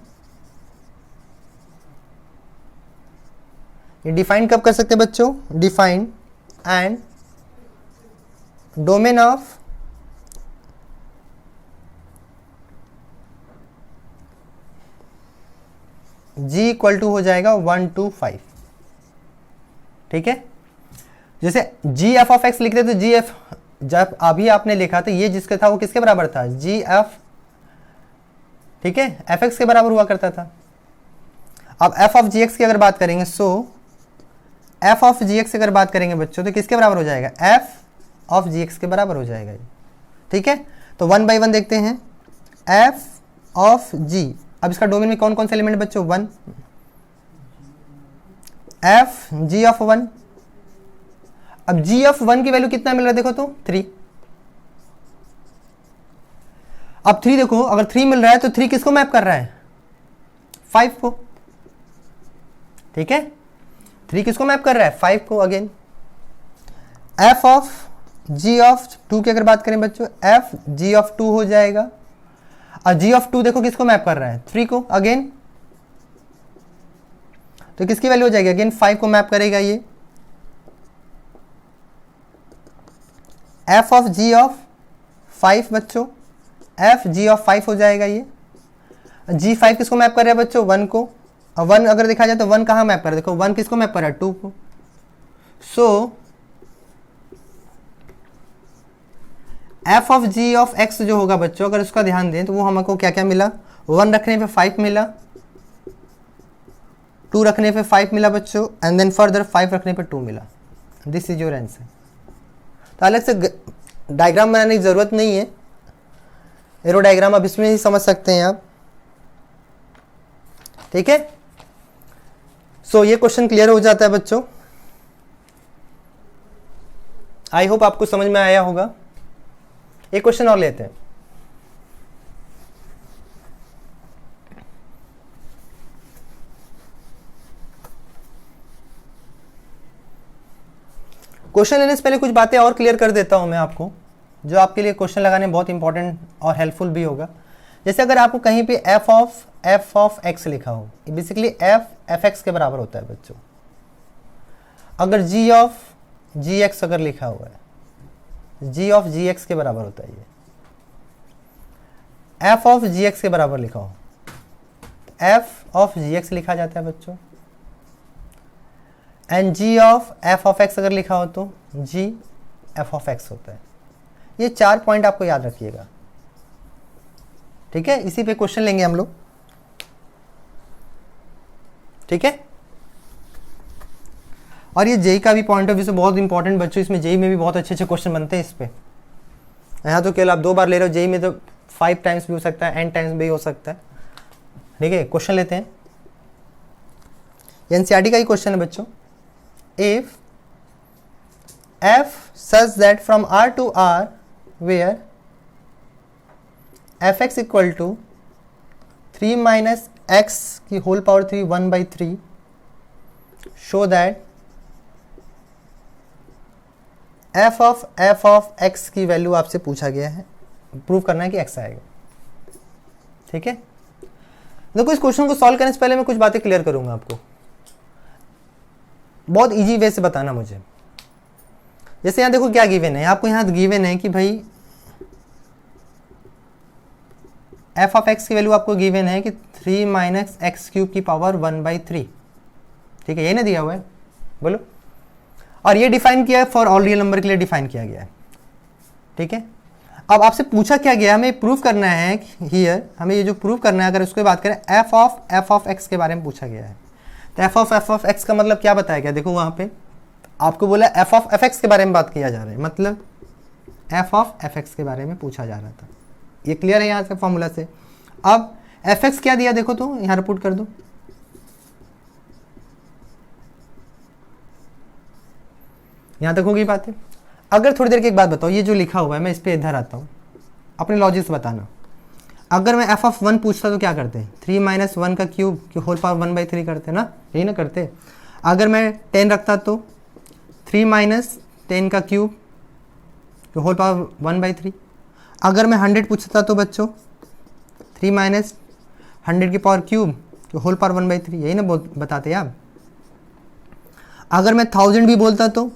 ये डिफाइन कब कर सकते हैं बच्चों, defined and domain of g equal to हो जाएगा 1 to 5, ठीक है। जैसे जी एफ ऑफ एक्स लिखते तो जी एफ, जब अभी आपने लिखा था ये जिसका था वो किसके बराबर था, जी एफ, ठीक है, एफ एक्स के बराबर हुआ करता था। अब एफ ऑफ जी एक्स की अगर बात करेंगे, सो एफ ऑफ जी एक्स की अगर बात करेंगे बच्चों तो किसके बराबर हो जाएगा, एफ ऑफ जी एक्स के बराबर हो जाएगा ये, ठीक है। तो 1 by 1 देखते हैं, एफ ऑफ जी, अब इसका डोमेन में कौन कौन से एलिमेंट बच्चों, 1, एफ जी ऑफ 1, अब जी ऑफ 1 की वैल्यू कितना मिल रहा है देखो तो 3, अब 3 देखो, अगर 3 मिल रहा है तो 3 किसको मैप कर रहा है, 5 को, ठीक है, 3 किसको मैप कर रहा है, 5 को। Again f of ji of 2 की अगर बात करें बच्चों, एफ जी ऑफ 2 हो जाएगा, और जी ऑफ 2 देखो किसको मैप कर रहा है, 3 को। अगेन तो किसकी वैल्यू हो जाएगी, अगेन 5 को मैप करेगा ये, एफ ऑफ जी ऑफ 5 बच्चों, एफ जी ऑफ 5 हो जाएगा ये। जी 5 किसको मैप कर रहा है बच्चों, 1 को, और 1 अगर देखा जाए तो 1 कहाँ मैप कर रहा है, देखो 1 किसको मैप कर रहा है, 2 को। So F of ji of x जो होगा बच्चों, अगर उसका ध्यान दें तो वो हमको क्या क्या मिला, 1 रखने पे 5 मिला, 2 रखने पे 5 मिला बच्चों, एंड देन फर्दर 5 रखने पे 2 मिला। This is your answer. तो अलग से डायग्राम बनाने की जरूरत नहीं है, एरो डायग्राम अब इसमें ही समझ सकते हैं आप, ठीक है। सो ये क्वेश्चन क्लियर हो जाता है बच्चों, आई होप आपको समझ में आया होगा। एक क्वेश्चन और लेते हैं, क्वेश्चन लेने से पहले कुछ बातें और क्लियर कर देता हूं मैं आपको, जो आपके लिए क्वेश्चन लगाने में बहुत इंपॉर्टेंट और हेल्पफुल भी होगा। जैसे अगर आपको कहीं पे एफ ऑफ एक्स लिखा हो, बेसिकली एफ एक्स के बराबर होता है बच्चों। अगर जी ऑफ जी एक्स अगर लिखा हुआ है, जी ऑफ जी एक्स के बराबर होता है ये, एफ ऑफ जी एक्स के बराबर लिखा हो, एफ ऑफ जी एक्स लिखा जाता है बच्चों, and g of f of x अगर लिखा हो तो जी एफ ऑफ एक्स होता है। ये 4 पॉइंट आपको याद रखिएगा, ठीक है। इसी पे क्वेश्चन लेंगे हम लोग, ठीक है। और ये जेई का भी पॉइंट ऑफ व्यू से बहुत इंपॉर्टेंट बच्चों, इसमें जेई में भी बहुत अच्छे अच्छे क्वेश्चन बनते हैं इस पे। यहाँ तो केवल आप 2 बार ले रहे हो, जेई में तो 5 टाइम्स भी हो सकता है, n टाइम्स भी हो सकता है, ठीक है। क्वेश्चन लेते हैं, एनसीईआरटी का ही क्वेश्चन है बच्चों। If F such that from R to R where fx equal to 3 minus x की whole power 3 1/3 show that f of x की वैल्यू आपसे पूछा गया है, प्रूव करना है कि x आएगा। ठीक है, देखो इस क्वेश्चन को सॉल्व करने से पहले मैं कुछ बातें क्लियर करूंगा आपको, बहुत इजी वे से बताना मुझे। जैसे यहाँ देखो क्या गिवन है, आपको यहाँ गिवन है कि भाई f ऑफ x की वैल्यू आपको गिवन है कि 3 माइनस एक्स क्यूब की पावर 1/3। ठीक है, यही ना दिया हुआ है, बोलो। और ये डिफाइन किया है फॉर ऑल रियल नंबर के लिए डिफाइन किया गया है। ठीक है, अब आपसे पूछा क्या गया, हमें प्रूव करना है हियर, हमें ये जो प्रूव करना है, अगर उसकी बात करें f ऑफ x के बारे में पूछा गया है, तो f ऑफ x का मतलब क्या बताया गया, देखो वहां पे आपको बोला f ऑफ fx के बारे में बात किया जा रहा है, मतलब f ऑफ fx के बारे में पूछा जा रहा था। ये क्लियर है यहाँ से फॉर्मूला से। अब fx क्या दिया देखो, तो यहाँ रिपोर्ट कर दो, यहाँ तक होगी बातें। अगर थोड़ी देर की एक बात बताओ, ये जो लिखा हुआ है मैं इस पे इधर आता हूँ, अपने लॉजिक से बताना। अगर मैं f ऑफ 1 पूछता तो क्या करते, 3 माइनस 1 का क्यूब की होल पावर 1/3 करते ना, यही ना करते। अगर मैं 10 रखता तो 3 माइनस 10 का क्यूब की होल पावर 1/3। अगर मैं 100 पूछता तो बच्चों 3 माइनस 100 की पावर क्यूब की होल पावर 1/3, यही ना बताते आप। अगर मैं 1000 भी बोलता तो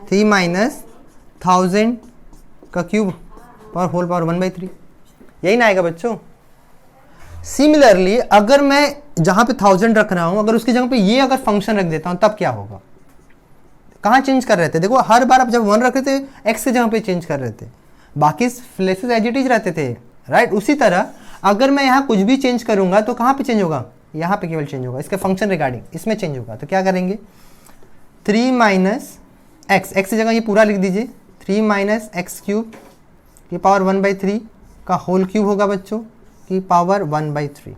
3 माइनस 1000 का क्यूब पावर होल पावर 1/3, यही ना आएगा बच्चों। सिमिलरली अगर मैं जहां पे 1000 रख रहा हूं, अगर उसकी जगह पे ये अगर फंक्शन रख देता हूं, तब क्या होगा, कहां चेंज कर रहे थे, देखो हर बार आप जब 1 रख रहे थे x की जगह पे चेंज कर रहे थे, बाकी प्लेसेस एज इट इज रहते थे, राइट। उसी तरह अगर मैं यहाँ कुछ भी चेंज करूंगा तो कहां पे चेंज होगा, यहाँ पे केवल चेंज होगा, इसके फंक्शन रिगार्डिंग इसमें चेंज होगा। तो क्या करेंगे, 3 माइनस एक्स की जगह ये पूरा लिख दीजिए, 3 माइनस एक्स क्यूब की पावर 1/3 का होल क्यूब होगा बच्चों की पावर 1/3।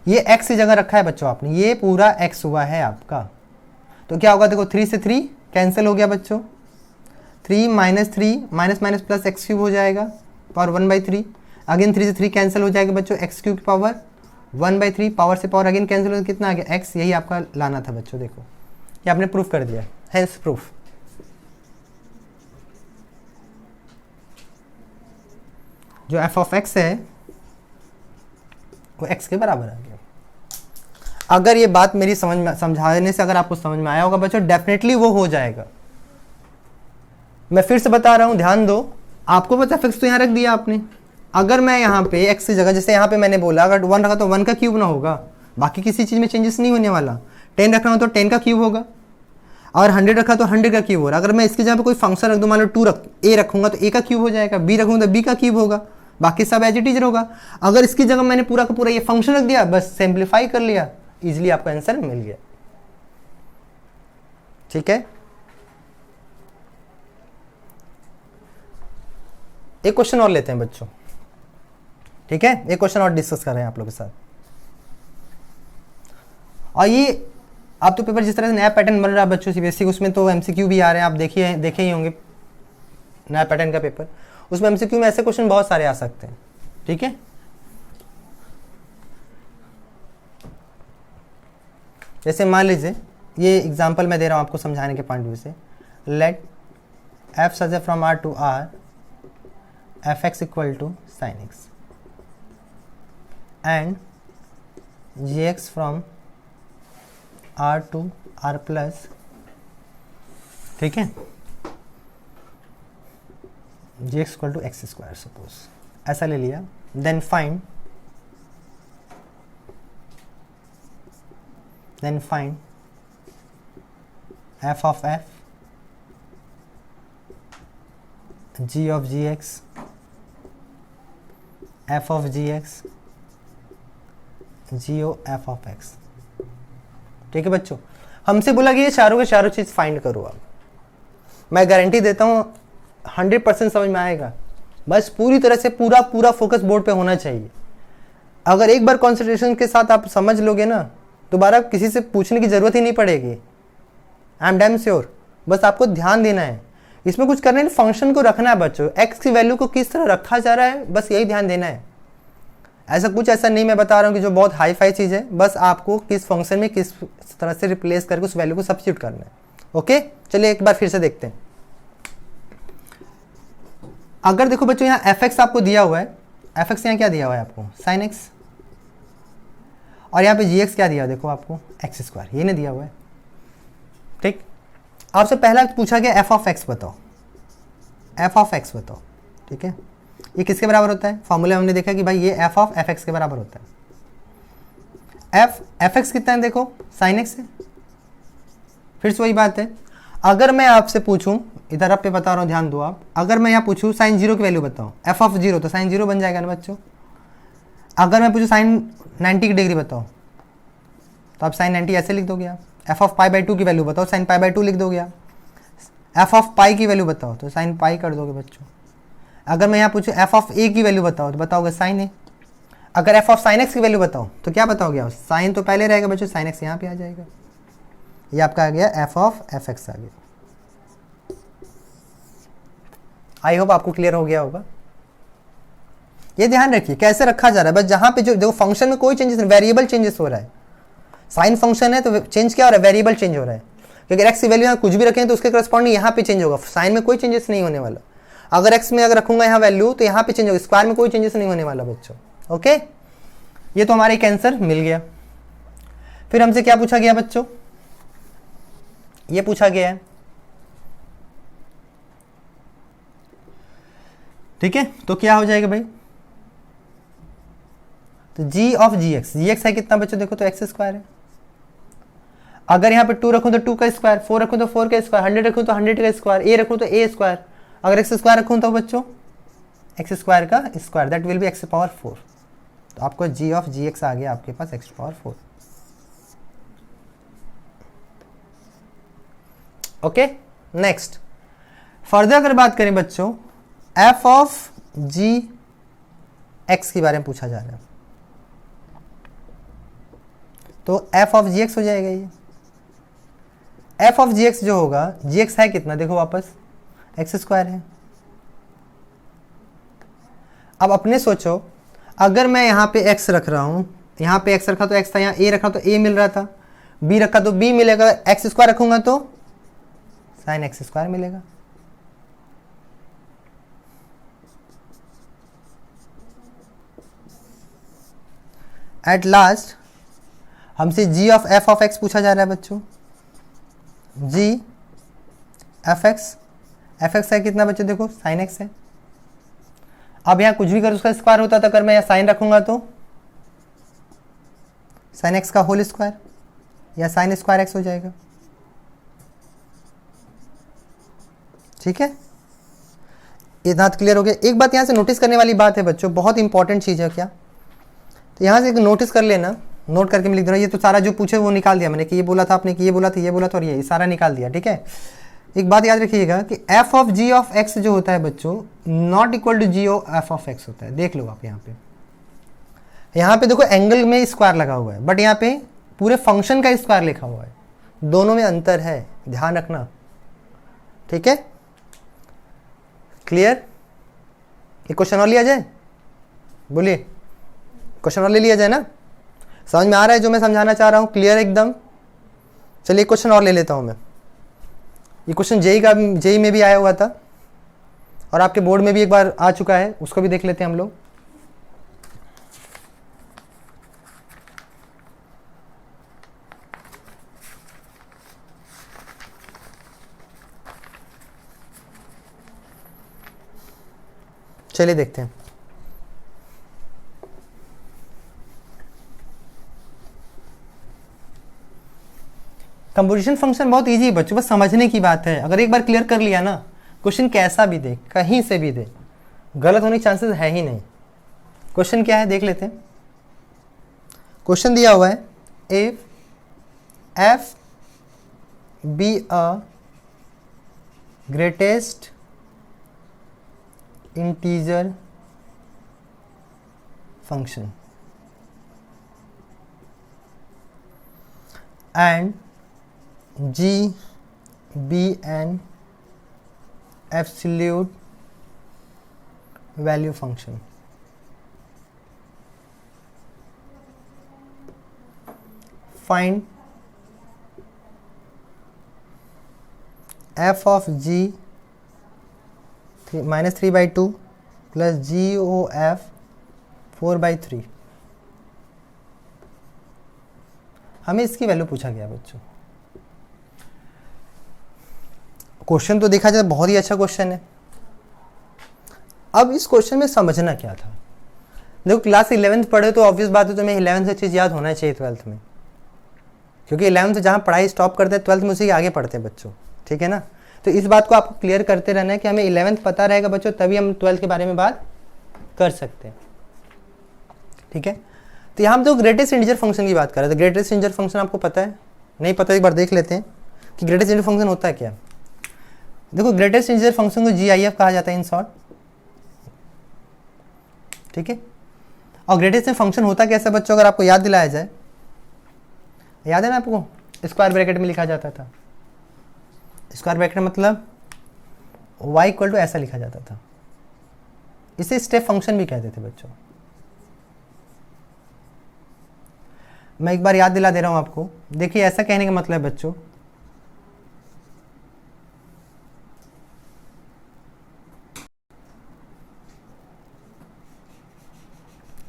ये x की जगह रखा है बच्चों आपने, ये पूरा x हुआ है आपका। तो क्या होगा, देखो 3 से 3 कैंसिल हो गया बच्चों, 3 minus 3 minus minus plus x cube हो जाएगा पावर 1/3। अगेन 3 से 3 कैंसिल हो जाएगा बच्चों, एक्स क्यूब की पावर 1/3, पावर से पावर अगेन कैंसिल हो, कितना आ गया x, यही आपका लाना था बच्चों। देखो ये आपने प्रूफ कर दिया, हेंस प्रूफ। जो f ऑफ x है वो x के बराबर आ गया। अगर ये बात मेरी समझाने से अगर आपको समझ में आया होगा बच्चों, डेफिनेटली वो हो जाएगा। मैं फिर से बता रहा हूं, ध्यान दो, आपको पता फिक्स तो यहाँ रख दिया आपने। अगर मैं यहाँ पे x की जगह, जैसे यहाँ पे मैंने बोला अगर 1 रखा तो 1 का क्यूब ना होगा, बाकी किसी चीज में चेंजेस नहीं होने वाला। 10 रखना हो तो 10 का क्यूब होगा, और 100 रखा तो 100 का क्यूब हो रहा। अगर मैं इसके जगह पे कोई फंक्शन रख दूं, मान लो 2 a रखूंगा तो a का क्यूब हो जाएगा, b रखूंगा तो b का क्यूब होगा, बाकी सब एज इट इज होगा। अगर इसकी जगह मैंने पूरा का पूरा ये फंक्शन रख दिया, बस सिंप्लीफाई कर लिया, इजीली आपको आंसर मिल गया। ठीक है, एक क्वेश्चन और लेते हैं बच्चों। ठीक है, एक क्वेश्चन और डिस्कस कर रहे हैं आप लोगों के साथ। और ये आप तो पेपर जिस तरह से नया पैटर्न बन रहा है बच्चों सीबीएसई, उसमें तो एमसीक्यू भी आ रहे हैं, आप देखे ही होंगे नया पैटर्न का पेपर। उसमें एमसीक्यू में ऐसे क्वेश्चन बहुत सारे आ सकते हैं। ठीक है, जैसे मान लीजिए, ये एग्जांपल मैं दे रहा हूं आपको समझाने के पॉइंट व्यू से। Let F such from R to R F X equal to sine X and G X from R to R plus. ठीक है, G X equal to x square suppose, ऐसा ले लिया। Then find F of F, G of G X, F of G X, G O F of X. ठीक है बच्चों, हमसे बोला कि ये चारों के चारों चीज फाइंड करो। अब मैं गारंटी देता हूं 100% समझ में आएगा, बस पूरी तरह से पूरा फोकस बोर्ड पे होना चाहिए। अगर एक बार कंसंट्रेशन के साथ आप समझ लोगे ना, दोबारा किसी से पूछने की जरूरत ही नहीं पड़ेगी। आई एम डैम श्योर, बस आपको ध्यान देना है, इसमें कुछ करना है, फंक्शन को रखना है बच्चों, एक्स की वैल्यू को किस तरह रखा जा रहा है, बस यही ध्यान देना है। ऐसा नहीं मैं बता रहा हूँ कि जो बहुत हाई फाई चीज़ है, बस आपको किस फंक्शन में किस तरह से रिप्लेस करके उस वैल्यू को सब्स्टिट्यूट करना है। ओके, चलिए एक बार फिर से देखते हैं। अगर देखो बच्चों यहाँ एफ एक्स आपको दिया हुआ है, एफ एक्स यहाँ क्या दिया हुआ है आपको, साइन एक्स, और यहाँ पे जी एक्स क्या दिया हुआ है, देखो आपको एक्स स्क्वायर, ये नहीं दिया हुआ है। ठीक, आपसे पहला पूछा गया एफ ऑफ एक्स बताओ, एफ ऑफ एक्स बताओ। ठीक है, ये किसके बराबर होता है, फॉर्मूला हमने देखा कि भाई ये एफ ऑफ एफ एक्स के बराबर होता है। एफ एक्स कितना है, देखो साइन एक्स है। फिर से वही बात है, अगर मैं आपसे पूछूं, इधर आप पे बता रहा हूँ, ध्यान दो आप, अगर मैं यहाँ पूछूं साइन जीरो की वैल्यू बताओ, एफ ऑफ जीरो, तो साइन जीरो बन जाएगा ना बच्चों। अगर मैं पूछूं साइन 90 की डिग्री बताओ, तो आप साइन 90 ऐसे लिख दोगे आप। एफ ऑफ पाई बाई 2 की वैल्यू बताओ, साइन पाई बाई 2 लिख दोगे आप। एफ ऑफ पाई की वैल्यू बताओ, तो साइन पाई कर दोगे बच्चों। अगर मैं यहाँ पूछूं एफ ऑफ ए की वैल्यू बताओ, तो बताओगे साइन ए। अगर एफ ऑफ साइन एक्स की वैल्यू बताओ, तो क्या बताओगे आप, साइन तो पहले रहेगा बच्चों, साइन एक्स यहाँ पे आ जाएगा। ये आपका आ गया एफ ऑफ एफ एक्स आ गया। आई होप आपको क्लियर हो गया होगा। ये ध्यान रखिए कैसे रखा जा रहा है, बस जहां पे जो फंक्शन में कोई चेंजेस नहीं, वेरिएबल चेंजेस हो रहा है। साइन फंक्शन है तो चेंज क्या हो रहा है, वेरिएबल चेंज हो रहा है। क्योंकि एक्स की वैल्यू यहाँ कुछ भी रखें तो उसके करस्पॉन्डिंग यहाँ पे चेंज होगा, साइन में कोई चेंजेस नहीं होने वाला। अगर एक्स में अगर रखूंगा यहाँ वैल्यू तो यहाँ पे चेंज होगा, स्क्वायर में कोई चेंजेस नहीं होने वाला बच्चों। ओके, ये तो हमारा एक आंसर मिल गया। फिर हमसे क्या पूछा गया बच्चों, ये पूछा गया है, ठीक है, तो क्या हो जाएगा भाई, तो g ऑफ जी एक्स है कितना बच्चों, देखो तो एक्स स्क्वायर है। अगर यहाँ पे 2 रखूं तो 2 का स्क्वायर, 4 रखूं तो 4 का स्क्वायर, 100 रखूं तो 100 का स्क्वायर, a रखूं तो a स्क्वायर। अगर एक्स स्क्वायर रखूं तो बच्चों एक्स स्क्वायर का square, that will be X power 4। तो आपको g ऑफ जी एक्स आ गया आपके पास X power 4। Okay, next further अगर बात करें बच्चों, एफ ऑफ जी एक्स के बारे में पूछा जा रहा है, तो एफ ऑफ जी एक्स हो जाएगा। ये एफ ऑफ जी एक्स जो होगा, जी एक्स है कितना, देखो वापस एक्स स्क्वायर है। अब अपने सोचो, अगर मैं यहाँ पे x रख रहा हूँ, यहाँ पे x रखा तो x था, यहाँ a रखा तो a मिल रहा था, b रखा तो b मिलेगा, एक्स स्क्वायर रखूंगा तो साइन एक्स स्क्वायर मिलेगा। एट लास्ट हमसे g of f of x पूछा जा रहा है बच्चों, g एफ एक्स है कितना बच्चों, देखो साइन x है। अब यहाँ कुछ भी कर उसका स्क्वायर होता था, अगर मैं यहाँ साइन रखूंगा तो साइन एक्स का होल स्क्वायर या साइन स्क्वायर एक्स हो जाएगा। ठीक है, इतना क्लियर हो गया। एक बात यहाँ से नोटिस करने वाली बात है बच्चों, बहुत इंपॉर्टेंट चीज़ है क्या, तो यहाँ से एक नोटिस कर लेना, नोट करके मैं लिख दे रहा हूँ। ये तो सारा जो पूछे वो निकाल दिया मैंने, कि ये बोला था आपने, कि ये बोला था, ये बोला था, और ये सारा निकाल दिया। ठीक है, एक बात याद रखिएगा कि f of ji of x जो होता है बच्चों, not equal to g of f of x होता है। देख लो आप यहाँ पे देखो एंगल में स्क्वायर लगा हुआ है, बट यहाँ पे पूरे फंक्शन का स्क्वायर लिखा हुआ है, दोनों में अंतर है, ध्यान रखना। ठीक है, क्लियर। एक क्वेश्चन और लिया जाए, बोलिए, क्वेश्चन और ले लिया जाए ना, समझ में आ रहा है जो मैं समझाना चाह रहा हूँ, क्लियर एकदम। चलिए क्वेश्चन और ले लेता हूँ मैं। ये क्वेश्चन जेई में भी आया हुआ था और आपके बोर्ड में भी एक बार आ चुका है, उसको भी देख लेते हैं हम लोग। चलिए देखते हैं। कंपोजिशन फंक्शन बहुत इजी है बच्चों, बस समझने की बात है। अगर एक बार क्लियर कर लिया ना, क्वेश्चन कैसा भी दे, कहीं से भी दे, गलत होने के चांसेस है ही नहीं। क्वेश्चन क्या है देख लेते हैं। क्वेश्चन दिया हुआ है, if f be a greatest integer function and g be an absolute value function. Find F of g -3/2 plus g O f 4/3। हमें इसकी वैल्यू पूछा गया बच्चों। क्वेश्चन तो देखा जाए बहुत ही अच्छा क्वेश्चन है। अब इस क्वेश्चन में समझना क्या था? देखो क्लास 11th पढ़े तो ऑब्वियस बात है तुम्हें 11th से चीज़ याद होना चाहिए 12th में, क्योंकि 11th जहाँ पढ़ाई स्टॉप करते हैं 12th में उसी के आगे पढ़ते हैं बच्चों, ठीक है ना। तो इस बात को आपको क्लियर करते रहना है कि हमें 11th पता रहेगा बच्चों, तभी हम 12th के बारे में बात कर सकते हैं, ठीक है। तो यहाँ हम तो ग्रेटेस्ट इंटीजर फंक्शन की बात कर रहे थे। ग्रेटेस्ट इंटीजर फंक्शन आपको पता है? नहीं पता एक बार देख लेते हैं कि ग्रेटेस्ट इंटीजर फंक्शन होता है क्या। देखो ग्रेटेस्ट इंटीजर फंक्शन को GIF कहा जाता है इन शॉर्ट, ठीक है। और ग्रेटेस्ट फंक्शन होता कैसा बच्चों, अगर आपको याद दिलाया जाए, याद है ना आपको, स्क्वायर ब्रैकेट में लिखा जाता था। स्क्वायर ब्रैकेट मतलब y इक्वल टू ऐसा लिखा जाता था। इसे स्टेप फंक्शन भी कहते थे बच्चों। मैं एक बार याद दिला दे रहा हूं आपको। देखिए ऐसा कहने का मतलब है बच्चों,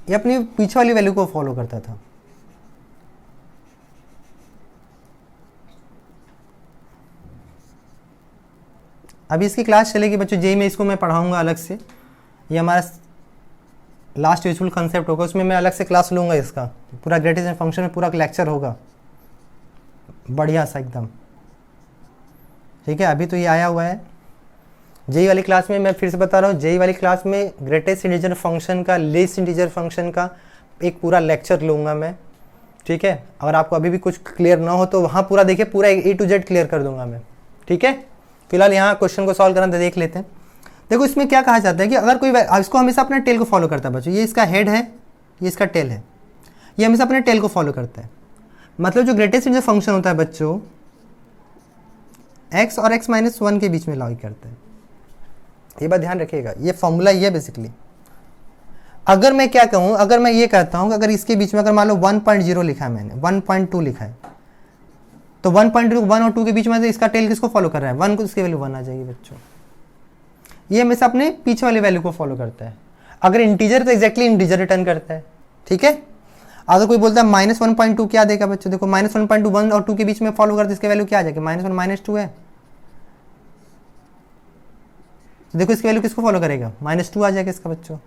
ये अपनी पीछे वाली वैल्यू को फॉलो करता था। अभी इसकी क्लास चलेगी बच्चों, जेई में इसको मैं पढ़ाऊंगा अलग से। ये हमारा लास्ट यूजफुल कंसेप्ट होगा, उसमें मैं अलग से क्लास लूँगा। इसका पूरा ग्रेटेस्ट फंक्शन में पूरा लेक्चर होगा बढ़िया सा एकदम, ठीक है। अभी तो ये आया हुआ है जेई वाली क्लास में। मैं फिर से बता रहा हूँ, जेई वाली क्लास में ग्रेटेस्ट इंटीजर फंक्शन का, लीस्ट इंटीजर फंक्शन का एक पूरा लेक्चर लूँगा मैं, ठीक है। अगर आपको अभी भी कुछ क्लियर ना हो तो वहाँ पूरा देखिए, पूरा A to Z क्लियर कर दूंगा मैं, ठीक है। फिलहाल यहाँ क्वेश्चन को सॉल्व करना देख लेते हैं। देखो इसमें क्या कहा जाता है कि अगर कोई इसको हमेशा अपने टेल को फॉलो करता है बच्चों। ये इसका हेड है, ये इसका टेल है, ये हमेशा अपने टेल को फॉलो करता है। मतलब जो ग्रेटेस्ट इंटीजर फंक्शन होता है बच्चों, x और x-1 के बीच में लाई करता है। ये बात ध्यान रखिएगा, ये फॉर्मूला ये बेसिकली। अगर मैं क्या कहूँ, अगर मैं ये कहता हूँ कि अगर इसके बीच में अगर मान लो 1.0 लिखा है मैंने, 1.2 लिखा है, तो 1.2 1 और 2 के बीच में से इसका टेल किसको फॉलो कर रहा है? 1 को, इसकी वैल्यू 1 आ जाएगी बच्चों। ये हमेशा अपने पीछे वाली वैल्यू को फॉलो करता है। अगर इंटीजर तो एग्जैक्टली इंटीजर रिटर्न करता है, ठीक है। अगर कोई बोलता है -1.2 क्या देगा बच्चों? देखो -1.2 1 और 2 के बीच में फॉलो करते, इसकी वैल्यू क्या आ जाएगी? -1 -2 है। तो देखो इसकी वैल्यू किसको फॉलो करेगा? -2 आ जाएगा इसका बच्चों,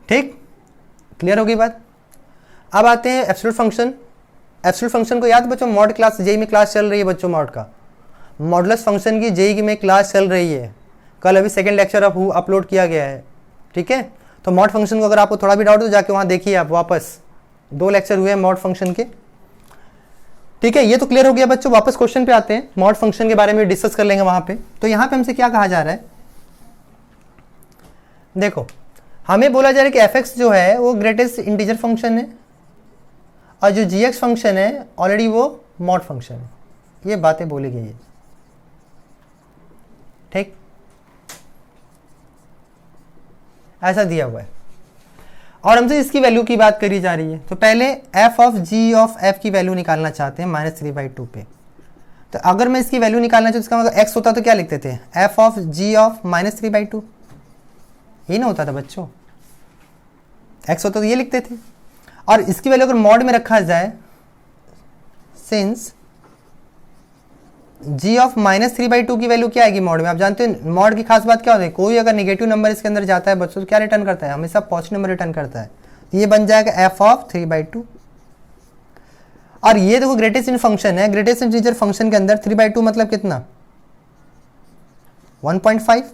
ठीक। क्लियर हो गई बात। अब आते हैं एब्सोल्यूट फंक्शन। एब्सोल्यूट फंक्शन को याद बच्चों, मॉड क्लास जेई में क्लास चल रही है बच्चों, मॉड का मॉडुलस फंक्शन की जेई में क्लास चल रही है। कल अभी सेकंड लेक्चर अपलोड किया गया है, ठीक है। तो मॉड फंक्शन को अगर आपको थोड़ा भी डाउट हो जाके वहाँ देखिए आप, वापस 2 लेक्चर हुए हैं मॉड फंक्शन के, ठीक है। ये तो क्लियर हो गया बच्चों। वापस क्वेश्चन पे आते हैं, मॉड फंक्शन के बारे में डिस्कस कर लेंगे वहाँ पे। तो यहाँ पे हमसे क्या कहा जा रहा है, देखो हमें बोला जा रहा है कि एफ जो है वो ग्रेटेस्ट इंटीजर फंक्शन है, और जो जी फंक्शन है ऑलरेडी वो मॉड फंक्शन है। ये बातें बोली गई है, ठीक, ऐसा दिया हुआ है। और हमसे इसकी वैल्यू की बात करी जा रही है। तो पहले f of ji of f की वैल्यू निकालना चाहते हैं -3/2 पे। तो अगर मैं इसकी वैल्यू निकालना चाहूँ, इसका मतलब एक्स होता तो क्या लिखते थे? एफ ऑफ जी ऑफ -3/2, ये ना होता था बच्चों। एक्स होता तो ये लिखते थे। और इसकी वैल्यू अगर मॉड में रखा जाए, सिंस g ऑफ -3/2 की वैल्यू क्या आएगी मॉड में? आप जानते हैं मॉड की खास बात क्या होती है, कोई अगर नेगेटिव नंबर इसके अंदर जाता है बच्चों तो क्या रिटर्न करता है? हमेशा पॉजिटिव नंबर रिटर्न करता है। तो ये बन जाएगा f ऑफ 3/2। और ये देखो ग्रेटेस्ट इंटीजर फंक्शन है, ग्रेटेस्ट इंटीजर फंक्शन के अंदर 3/2 मतलब कितना? 1.5।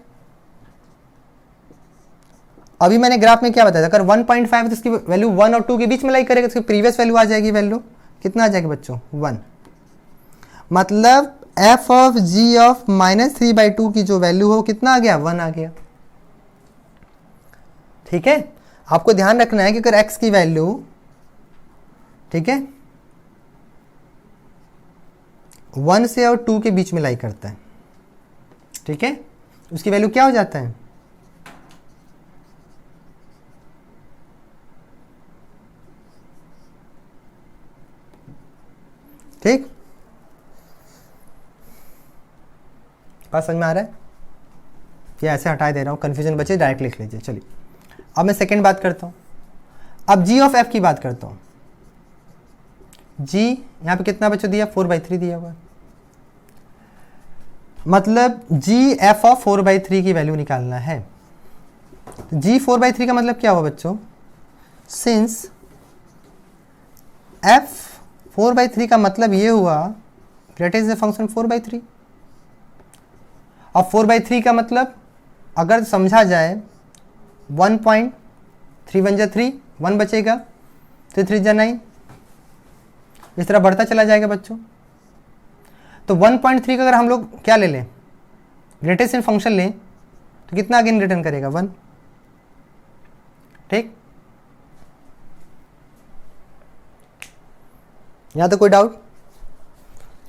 अभी मैंने ग्राफ में क्या बताया था, अगर 1.5 है तो इसकी वैल्यू 1 और 2 के बीच में लाई करेगा, इसकी प्रीवियस वैल्यू आ जाएगी। वैल्यू कितना आ जाएगा बच्चों? 1। मतलब f ऑफ g ऑफ -3/2 की जो वैल्यू हो कितना आ गया? 1 आ गया, ठीक है। आपको ध्यान रखना है कि अगर x की वैल्यू, ठीक है, 1 से और 2 के बीच में लाई करता है, ठीक है। उसकी वैल्यू क्या हो जाता है, ठीक। बात समझ में आ रहा है, या ऐसे हटा दे रहा हूँ, कन्फ्यूजन बचे, डायरेक्ट लिख लीजिए। चलिए अब मैं सेकंड बात करता हूँ। अब जी ऑफ एफ की बात करता हूँ। जी यहाँ पे कितना बच्चों दिया, 4/3 दिया हुआ, मतलब जी एफ ऑफ 4/3 की वैल्यू निकालना है। जी 4/3 का मतलब क्या हुआ बच्चों, सिंस एफ 4/3 का मतलब ये हुआ ग्रेटर इज द फंक्शन 4/3। और 4/3 का मतलब अगर समझा जाए 1.3 1 3, 1 बचेगा, 3 3 9, इस तरह बढ़ता चला जाएगा बच्चों। तो 1.3 का अगर हम लोग क्या ले लें, ग्रेटेस्ट इन फंक्शन लें, तो कितना अगेन रिटर्न करेगा, 1, ठीक। यहां तो कोई डाउट,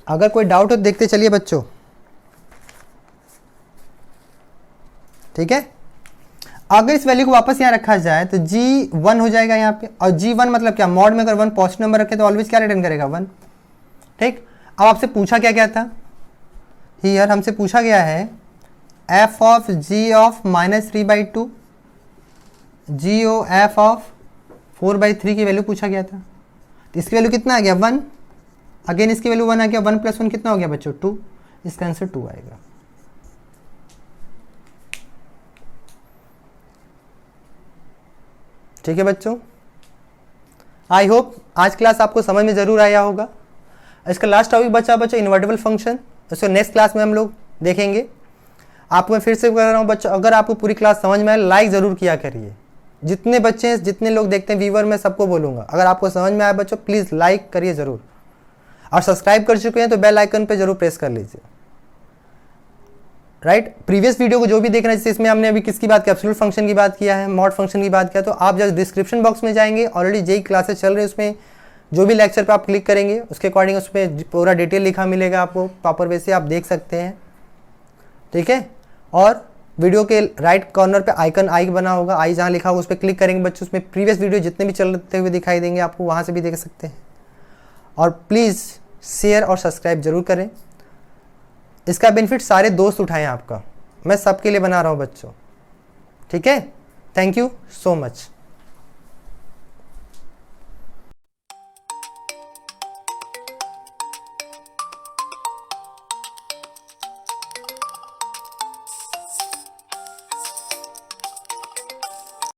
अगर कोई डाउट हो तो देखते चलिए बच्चों, ठीक है। अगर इस वैल्यू को वापस यहाँ रखा जाए तो g1 हो जाएगा यहाँ पे, और g1 मतलब क्या, मॉड में अगर 1 पॉजिटिव नंबर रखे तो ऑलवेज क्या रिटर्न करेगा, 1, ठीक। अब आपसे पूछा क्या क्या था, हियर हमसे पूछा गया है f of g of -3/2, g o f of 4/3 की वैल्यू पूछा गया था। तो इसकी वैल्यू कितना आ गया, 1, अगेन इसकी वैल्यू 1 आ गया, 1 + 1 कितना हो गया बच्चों, 2, इसका आंसर 2 आएगा। ठीक है बच्चों, आई होप आज क्लास आपको समझ में जरूर आया होगा। इसका लास्ट टॉपिक बचा बच्चों इन्वर्टिबल फंक्शन, इसको नेक्स्ट क्लास में हम लोग देखेंगे। आपको मैं फिर से कह रहा हूँ बच्चों, अगर आपको पूरी क्लास समझ में आए लाइक ज़रूर किया करिए। जितने बच्चे हैं, जितने लोग देखते हैं व्यूवर, मैं सबको बोलूँगा अगर आपको समझ में आया बच्चों प्लीज़ लाइक करिए ज़रूर, और सब्सक्राइब कर चुके हैं तो बेल आइकन पर जरूर प्रेस कर लीजिए, राइट। प्रीवियस वीडियो को जो भी देख रहे हैं, जैसे इसमें हमने अभी किसकी बात की, एब्सोल्यूट फंक्शन की बात किया है, मॉड फंक्शन की बात किया, तो आप जस्ट डिस्क्रिप्शन बॉक्स में जाएंगे, ऑलरेडी जेई क्लासेस चल रही है, उसमें जो भी लेक्चर पे आप क्लिक करेंगे उसके अकॉर्डिंग उसमें पूरा डिटेल लिखा मिलेगा आपको, प्रॉपर वे से आप देख सकते हैं, ठीक है। और वीडियो के राइट कॉर्नर पे आइकन आई बना होगा, आई जहाँ लिखा होगा उस पर क्लिक करेंगे बच्चों, उसमें प्रीवियस वीडियो जितने भी चलते हुए दिखाई देंगे आपको, वहाँ से भी देख सकते हैं। और प्लीज़ शेयर और सब्सक्राइब जरूर करें, इसका बेनिफिट सारे दोस्त उठाएं आपका, मैं सबके लिए बना रहा हूँ बच्चों, ठीक है। Thank you so much.